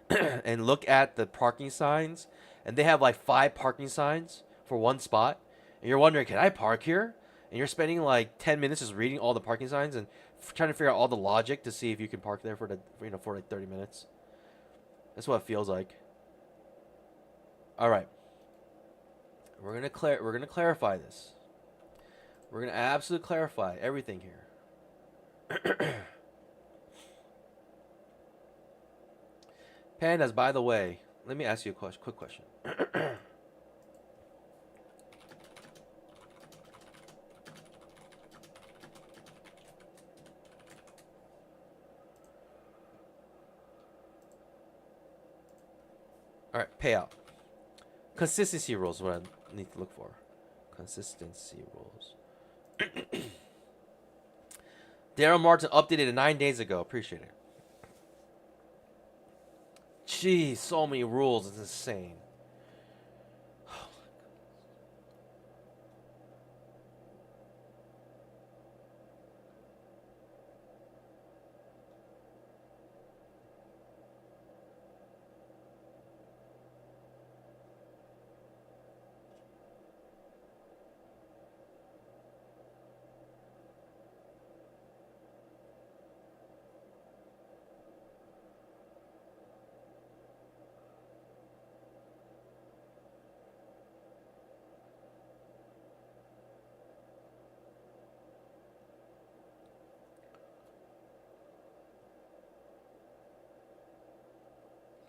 and look at the parking signs, and they have like 5 parking signs for one spot, and you're wondering, can I park here? And you're spending like 10 minutes just reading all the parking signs and trying to figure out all the logic to see if you can park there for for like 30 minutes. That's what it feels like. All right. We're gonna clarify this. We're gonna absolutely clarify everything here. Pandas, by the way, let me ask you a quick question. All right, payout. Consistency rules is what I need to look for. Consistency rules. Daryl Martin updated it 9 days ago. Appreciate it. Jeez, so many rules. It's insane.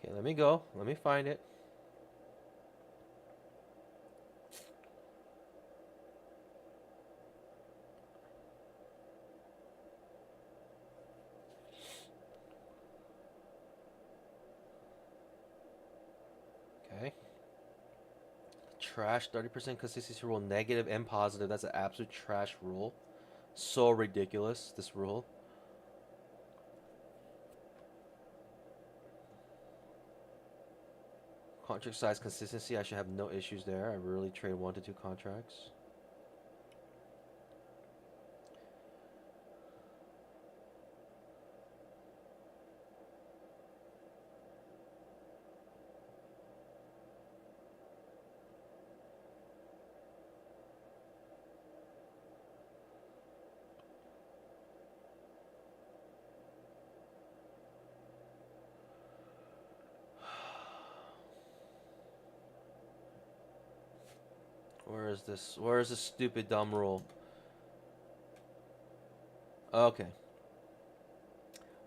Okay, let me go. Let me find it. Okay. Trash 30% consistency rule, negative and positive. That's an absolute trash rule. So ridiculous, this rule. Contract size consistency, I should have no issues there. I really trade 1 to 2 contracts. Where is this? Where is this stupid dumb rule? Okay.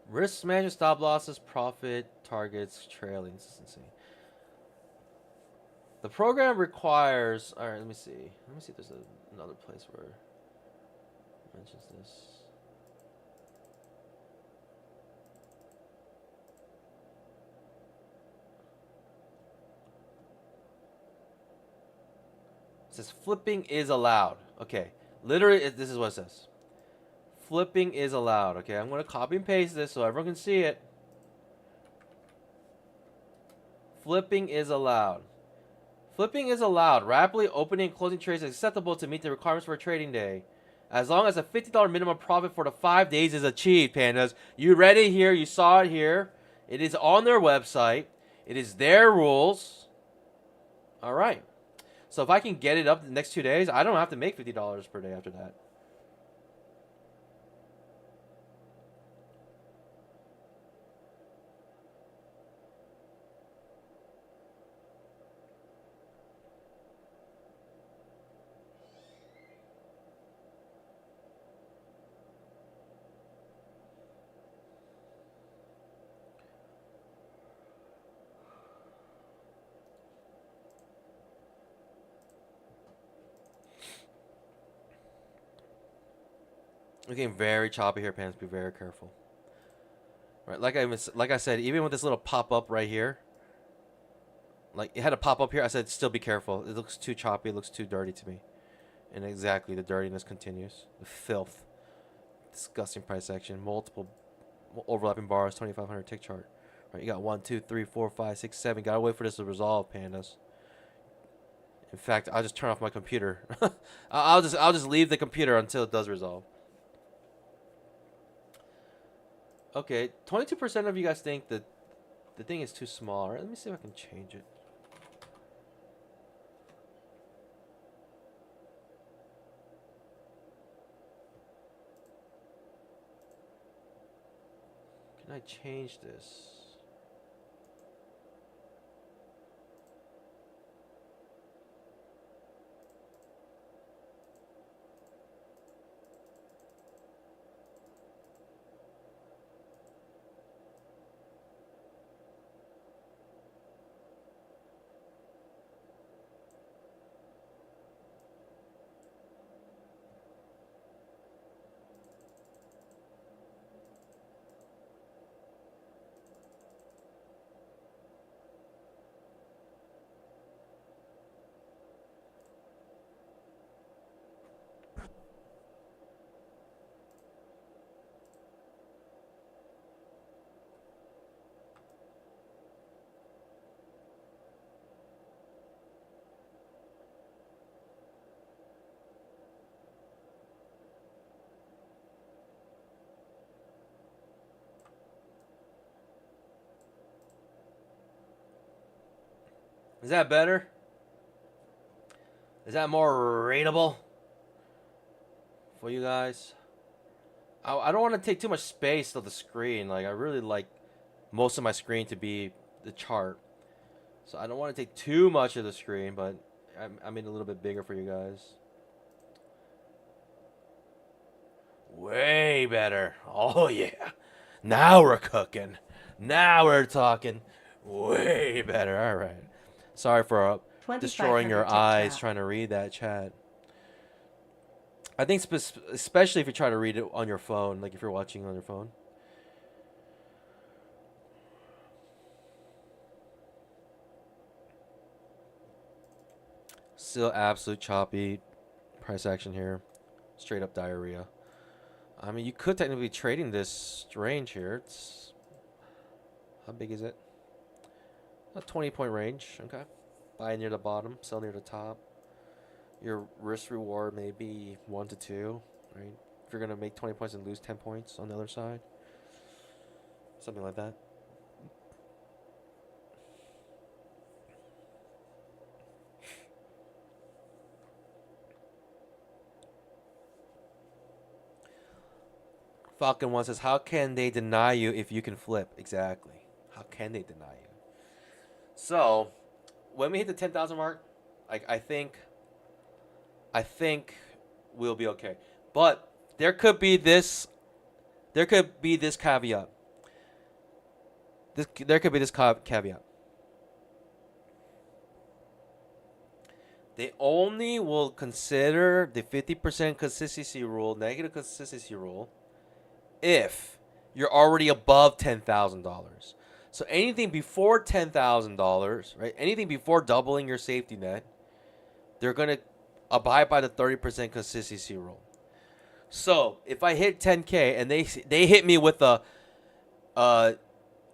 Risk management, stop losses, profit, targets, trailing. This is insane. The program requires. All right, let me see. Let me see if there's another place where it mentions this. It says flipping is allowed. Okay, literally, this is what it says. Flipping is allowed. Okay, I'm going to copy and paste this so everyone can see it. Flipping is allowed. Flipping is allowed. Rapidly opening and closing trades is acceptable to meet the requirements for a trading day, as long as a $50 minimum profit for the 5 days is achieved, pandas. You read it here. You saw it here. It is on their website. It is their rules. All right. So if I can get it up the next 2 days, I don't have to make $50 per day after that. We're getting very choppy here, Pans. Be very careful. Right, like I said, even with this little pop up right here, like it had a pop up here. I said, still be careful. It looks too choppy. It looks too dirty to me. And exactly, the dirtiness continues. The filth, disgusting price action, multiple overlapping bars, 2,500 tick chart. Right, you got 1, 2, 3, 4, 5, 6, 7. Gotta wait for this to resolve, pandas. In fact, I'll just turn off my computer. I'll just leave the computer until it does resolve. Okay, 22% of you guys think that the thing is too small. All right, let me see if I can change it. Can I change this? Is that better? Is that more rateable for you guys? I don't want to take too much space of the screen. Like, I really like most of my screen to be the chart. So I don't want to take too much of the screen, but I made it a little bit bigger for you guys. Way better. Oh, yeah. Now we're cooking. Now we're talking. Way better. All right. Sorry for destroying your eyes trying to read that chat. I think especially if you try to read it on your phone, like if you're watching on your phone. Still absolute choppy price action here. Straight up diarrhea. I mean, you could technically be trading this range here. It's how big is it? A 20-point range. Okay. Buy near the bottom, sell near the top. Your risk reward may be 1 to 2, right? If you're gonna make 20 points and lose 10 points on the other side, something like that. Falcon 1 says, how can they deny you if you can flip? Exactly. How can they deny you? So, when we hit the 10,000 mark, like I think we'll be okay. But there could be this caveat. There could be this caveat. They only will consider the 50% consistency rule, negative consistency rule, if you're already above $10,000. So anything before $10,000, right? Anything before doubling your safety net, they're gonna abide by the 30% consistency rule. So if I hit 10K and they hit me with a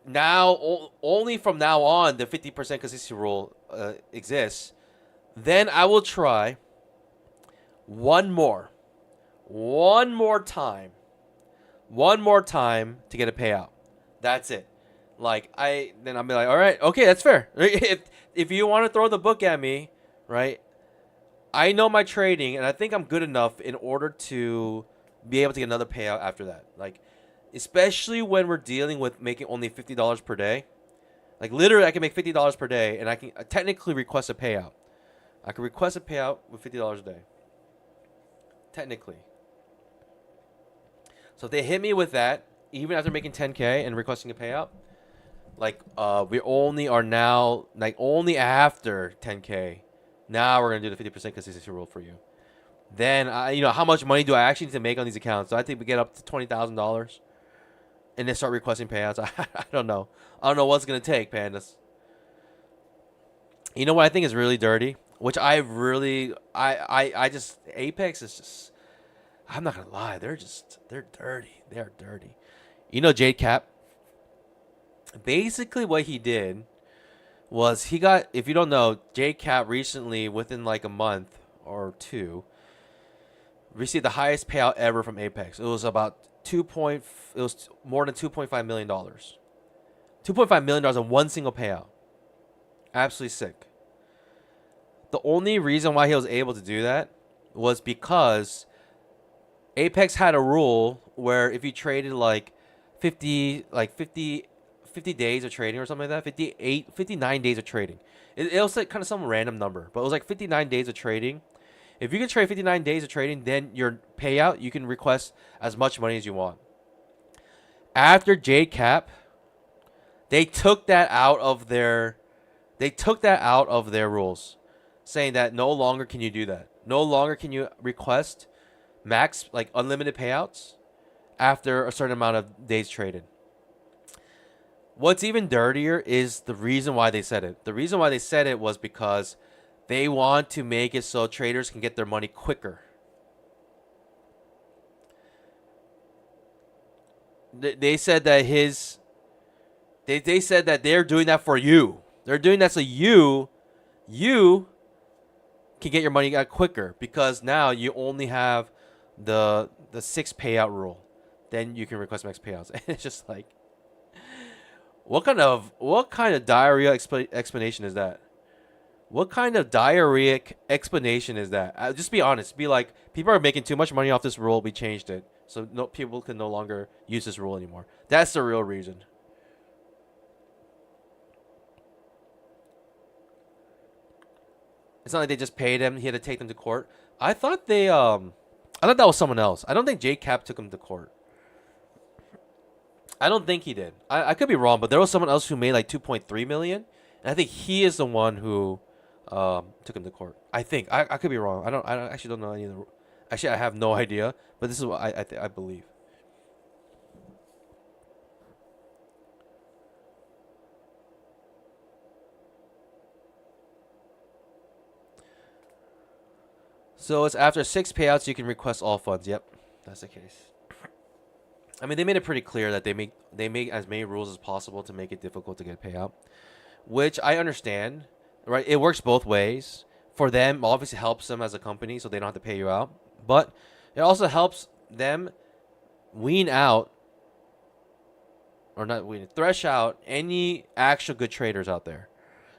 now only from now on the 50% consistency rule exists, then I will try one more time to get a payout. That's it. Like then I'll be like, all right, okay, that's fair. If you want to throw the book at me, right? I know my trading, and I think I'm good enough in order to be able to get another payout after that. Like, especially when we're dealing with making only $50 per day. Like, literally, I can make $50 per day, and I can technically request a payout. I can request a payout with $50 a day. Technically. So if they hit me with that, even after making 10K and requesting a payout, like, we only are now, like, only after 10K. Now we're going to do the 50% consistency rule for you. Then, how much money do I actually need to make on these accounts? So I think we get up to $20,000 and then start requesting payouts. I don't know. I don't know what's going to take, pandas. You know what I think is really dirty? Which I just, Apex is just, I'm not going to lie. They're dirty. They are dirty. You know Jade Cap? Basically what he did was he got, if you don't know, JCap recently, within like a month or two, received the highest payout ever from Apex. It was about it was more than $2.5 million. $2.5 million in one single payout. Absolutely sick. The only reason why he was able to do that was because Apex had a rule where if you traded like 50 days of trading or something like that, 59 days of trading. It was like kind of some random number, but it was like 59 days of trading. If you can trade 59 days of trading, then your payout, you can request as much money as you want. After JCap, they took that out of their rules, saying that no longer can you do that. No longer can you request max, like unlimited payouts after a certain amount of days traded. What's even dirtier is the reason why they said it. The reason why they said it was because they want to make it so traders can get their money quicker. They said that they said that they're doing that for you. They're doing that so you can get your money out quicker, because now you only have the 6 payout rule. Then you can request max payouts. And it's just like, what kind of diarrhea explanation is that? What kind of diarrheic explanation is that? Just be honest. Be like, people are making too much money off this rule. We changed it, so no people can no longer use this rule anymore. That's the real reason. It's not like they just paid him. He had to take them to court. I thought that was someone else. I don't think JCap took him to court. I don't think he did. I could be wrong, but there was someone else who made like 2.3 million, and I think he is the one who took him to court. I think. I could be wrong. I actually don't know any of the. Actually, I have no idea. But this is what I believe. So it's after 6 payouts you can request all funds. Yep, that's the case. I mean, they made it pretty clear that they make as many rules as possible to make it difficult to get a payout, which I understand. Right? It works both ways. For them, obviously helps them as a company, so they don't have to pay you out. But it also helps them wean out, or not wean, thresh out any actual good traders out there.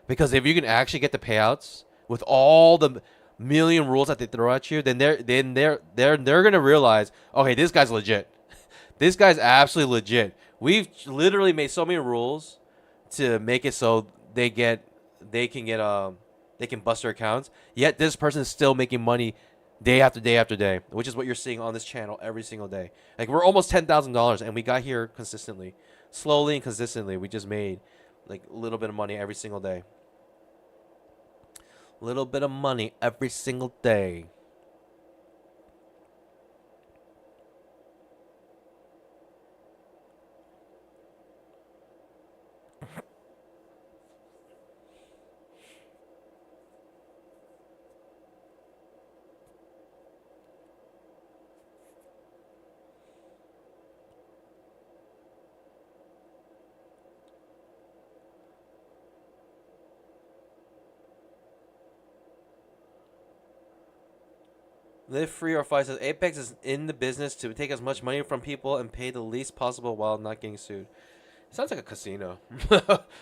Because if you can actually get the payouts with all the million rules that they throw at you, then they're gonna realize, okay, this guy's legit. This guy's absolutely legit. We've literally made so many rules to make it so they can bust their accounts. Yet this person is still making money day after day after day, which is what you're seeing on this channel every single day. Like, we're almost $10,000, and we got here consistently, slowly and consistently. We just made like a little bit of money every single day. Little bit of money every single day. Live free or fight says Apex is in the business to take as much money from people and pay the least possible while not getting sued. It sounds like a casino.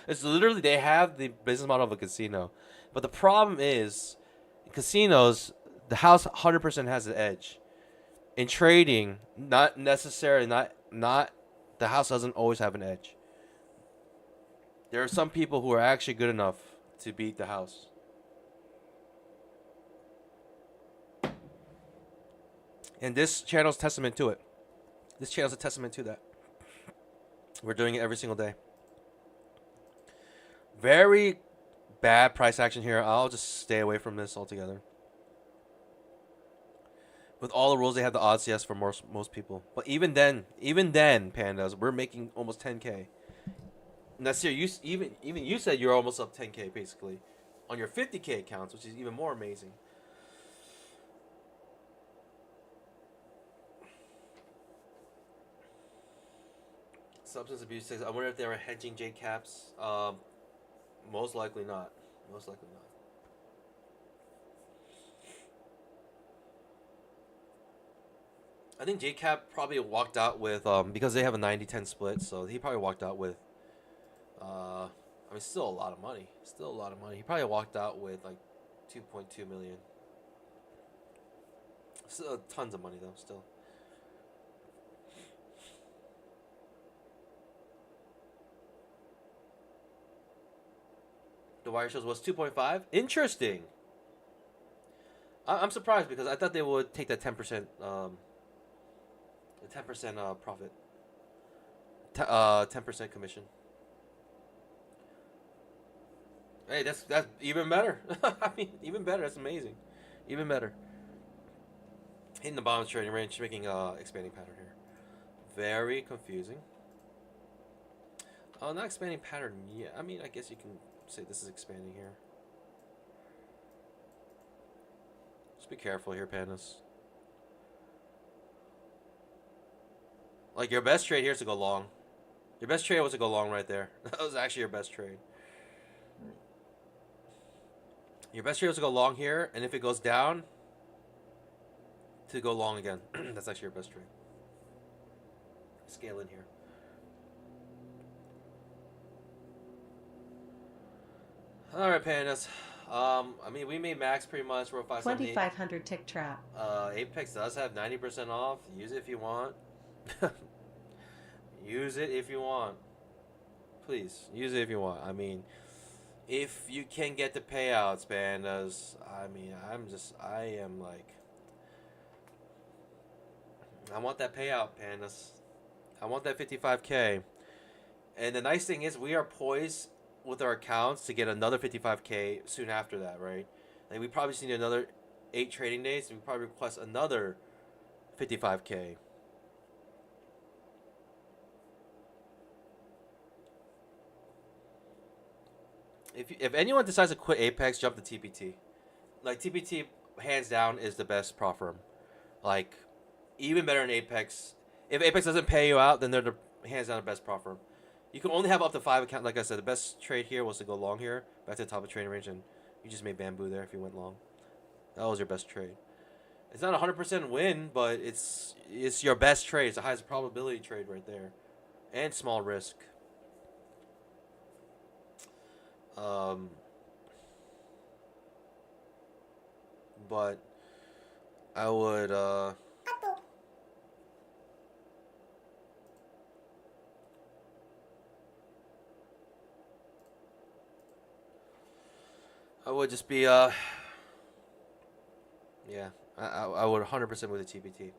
It's literally, they have the business model of a casino. But the problem is, in casinos, the house 100% has the edge. In trading, not necessarily, not the house doesn't always have an edge. There are some people who are actually good enough to beat the house. And this channel's testament to it. This channel's a testament to that. We're doing it every single day. Very bad price action here. I'll just stay away from this altogether. With all the rules, they have the odds yes for most people. But even then, pandas, we're making almost 10K. Nasir, even you said you're almost up 10K basically on your 50K accounts, which is even more amazing. Substance abuse says, I wonder if they were hedging JCaps. Most likely not. Most likely not. I think JCap probably walked out with because they have a 90-10 split, so he probably walked out with I mean still a lot of money. Still a lot of money. He probably walked out with like 2.2 million. Still tons of money though, still. The wire shows was 2.5. Interesting. I'm surprised because I thought they would take that 10%, the 10% profit, 10% commission. Hey, that's even better. I mean, even better. That's amazing. Even better. Hitting the bottom trading range, making expanding pattern here. Very confusing. Oh, not expanding pattern yet. I mean, I guess you can say this is expanding here. Just be careful here, pandas. Like, your best trade here is to go long. Your best trade was to go long right there. That was actually your best trade. Your best trade was to go long here, and if it goes down, to go long again. That's actually your best trade. Scale in here. All right, pandas. I mean, we made max pretty much. We're 578. 2,500 tick trap. Apex does have 90% off. Use it if you want. Use it if you want. Please, use it if you want. I mean, if you can get the payouts, pandas. I mean, I am like, I want that payout, pandas. I want that 55K. And the nice thing is we are poised with our accounts to get another 55K soon after that, right? Like we probably just need another 8 trading days. And we probably request another 55K. If anyone decides to quit Apex, jump to TPT. Like TPT, hands down, is the best prop firm. Like even better than Apex. If Apex doesn't pay you out, then they're the hands down the best prop firm. You can only have up to 5 accounts. Like I said, the best trade here was to go long here, back to the top of trading range, and you just made bamboo there if you went long. That was your best trade. It's not a 100% win, but it's your best trade. It's the highest probability trade right there, and small risk. But I would just be yeah, I would 100% with the TPT.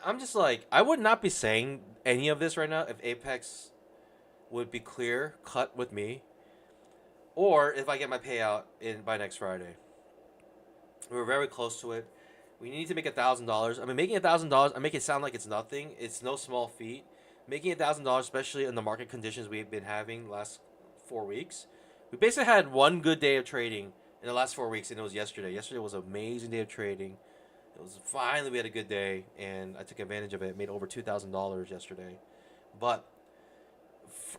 I'm just like, I would not be saying any of this right now if Apex would be clear cut with me, or if I get my payout by next Friday. We're very close to it. We need to make $1,000. I mean, making $1,000, I make it sound like it's nothing. It's no small feat. Making $1,000, especially in the market conditions we've been having the last 4 weeks. We basically had one good day of trading in the last 4 weeks, and it was yesterday. Yesterday was an amazing day of trading. It was finally we had a good day, and I took advantage of it. Made over $2,000 yesterday. But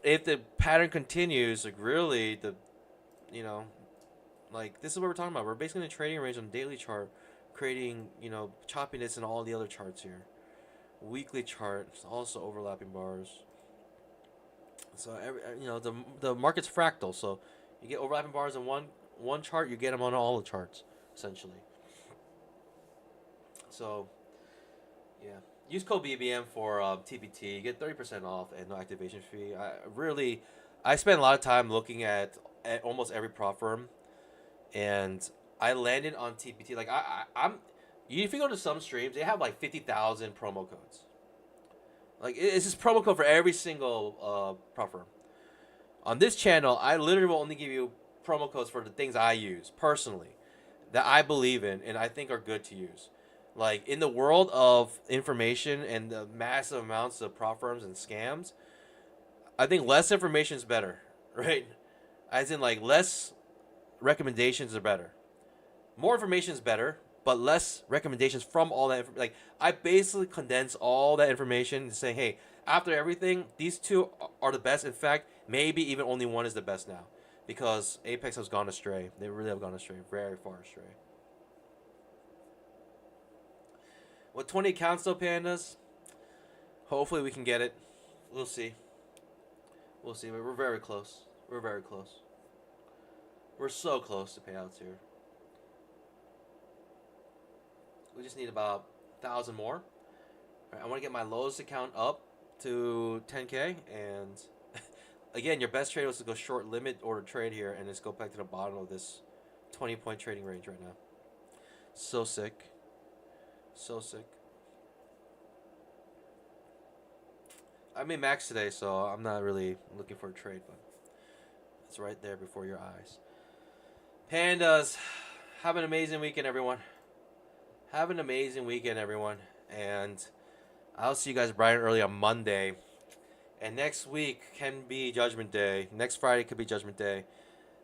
if the pattern continues, like really, like this is what we're talking about. We're basically in a trading range on the daily chart, creating choppiness in all the other charts here. Weekly chart, also overlapping bars. So the market's fractal. So you get overlapping bars in one chart, you get them on all the charts essentially. So yeah, use code BBM for TPT. You get 30% off and no activation fee. I spend a lot of time looking at almost every prop firm, and I landed on TPT. Like I'm. If you go to some streams, they have like 50,000 promo codes. Like it's just promo code for every single prop firm. On this channel, I literally will only give you promo codes for the things I use personally, that I believe in and I think are good to use. Like in the world of information and the massive amounts of prop firms and scams, I think less information is better, right? As in like less recommendations are better. More information is better, but less recommendations from all that. Like I basically condense all that information and say, hey, after everything, these two are the best. In fact, maybe even only one is the best now, because Apex has gone astray. They really have gone astray, very far astray. With 20 accounts though, Pandas, hopefully we can get it. We'll see. We'll see. We're very close. We're very close. We're so close to payouts here. We just need about 1,000 more. Right, I want to get my lowest account up to 10K, and again, your best trade was to go short limit order trade here and just go back to the bottom of this 20-point trading range right now. So sick. So sick. I made max today, so I'm not really looking for a trade, but it's right there before your eyes. Pandas, have an amazing weekend, everyone. Have an amazing weekend, everyone. And I'll see you guys bright and early on Monday. And next week can be Judgment Day. Next Friday could be Judgment Day.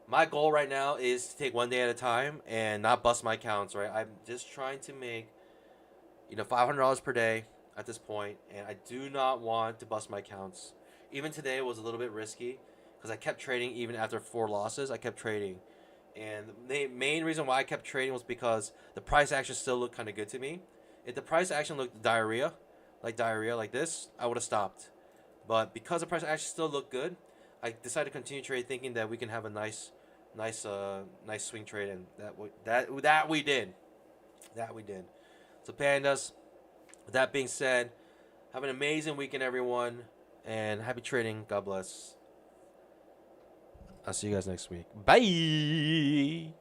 My goal right now is to take one day at a time and not bust my accounts, right? I'm just trying to make, $500 per day at this point, and I do not want to bust my accounts. Even today was a little bit risky because I kept trading even after 4 losses. I kept trading. And the main reason why I kept trading was because the price action still looked kind of good to me. If the price action looked diarrhea like this, I would have stopped. But because the price action still looked good, I decided to continue trading, thinking that we can have a nice swing trade, and that we did. So Pandas, with that being said, have an amazing weekend, everyone, and happy trading. God bless. I'll see you guys next week. Bye.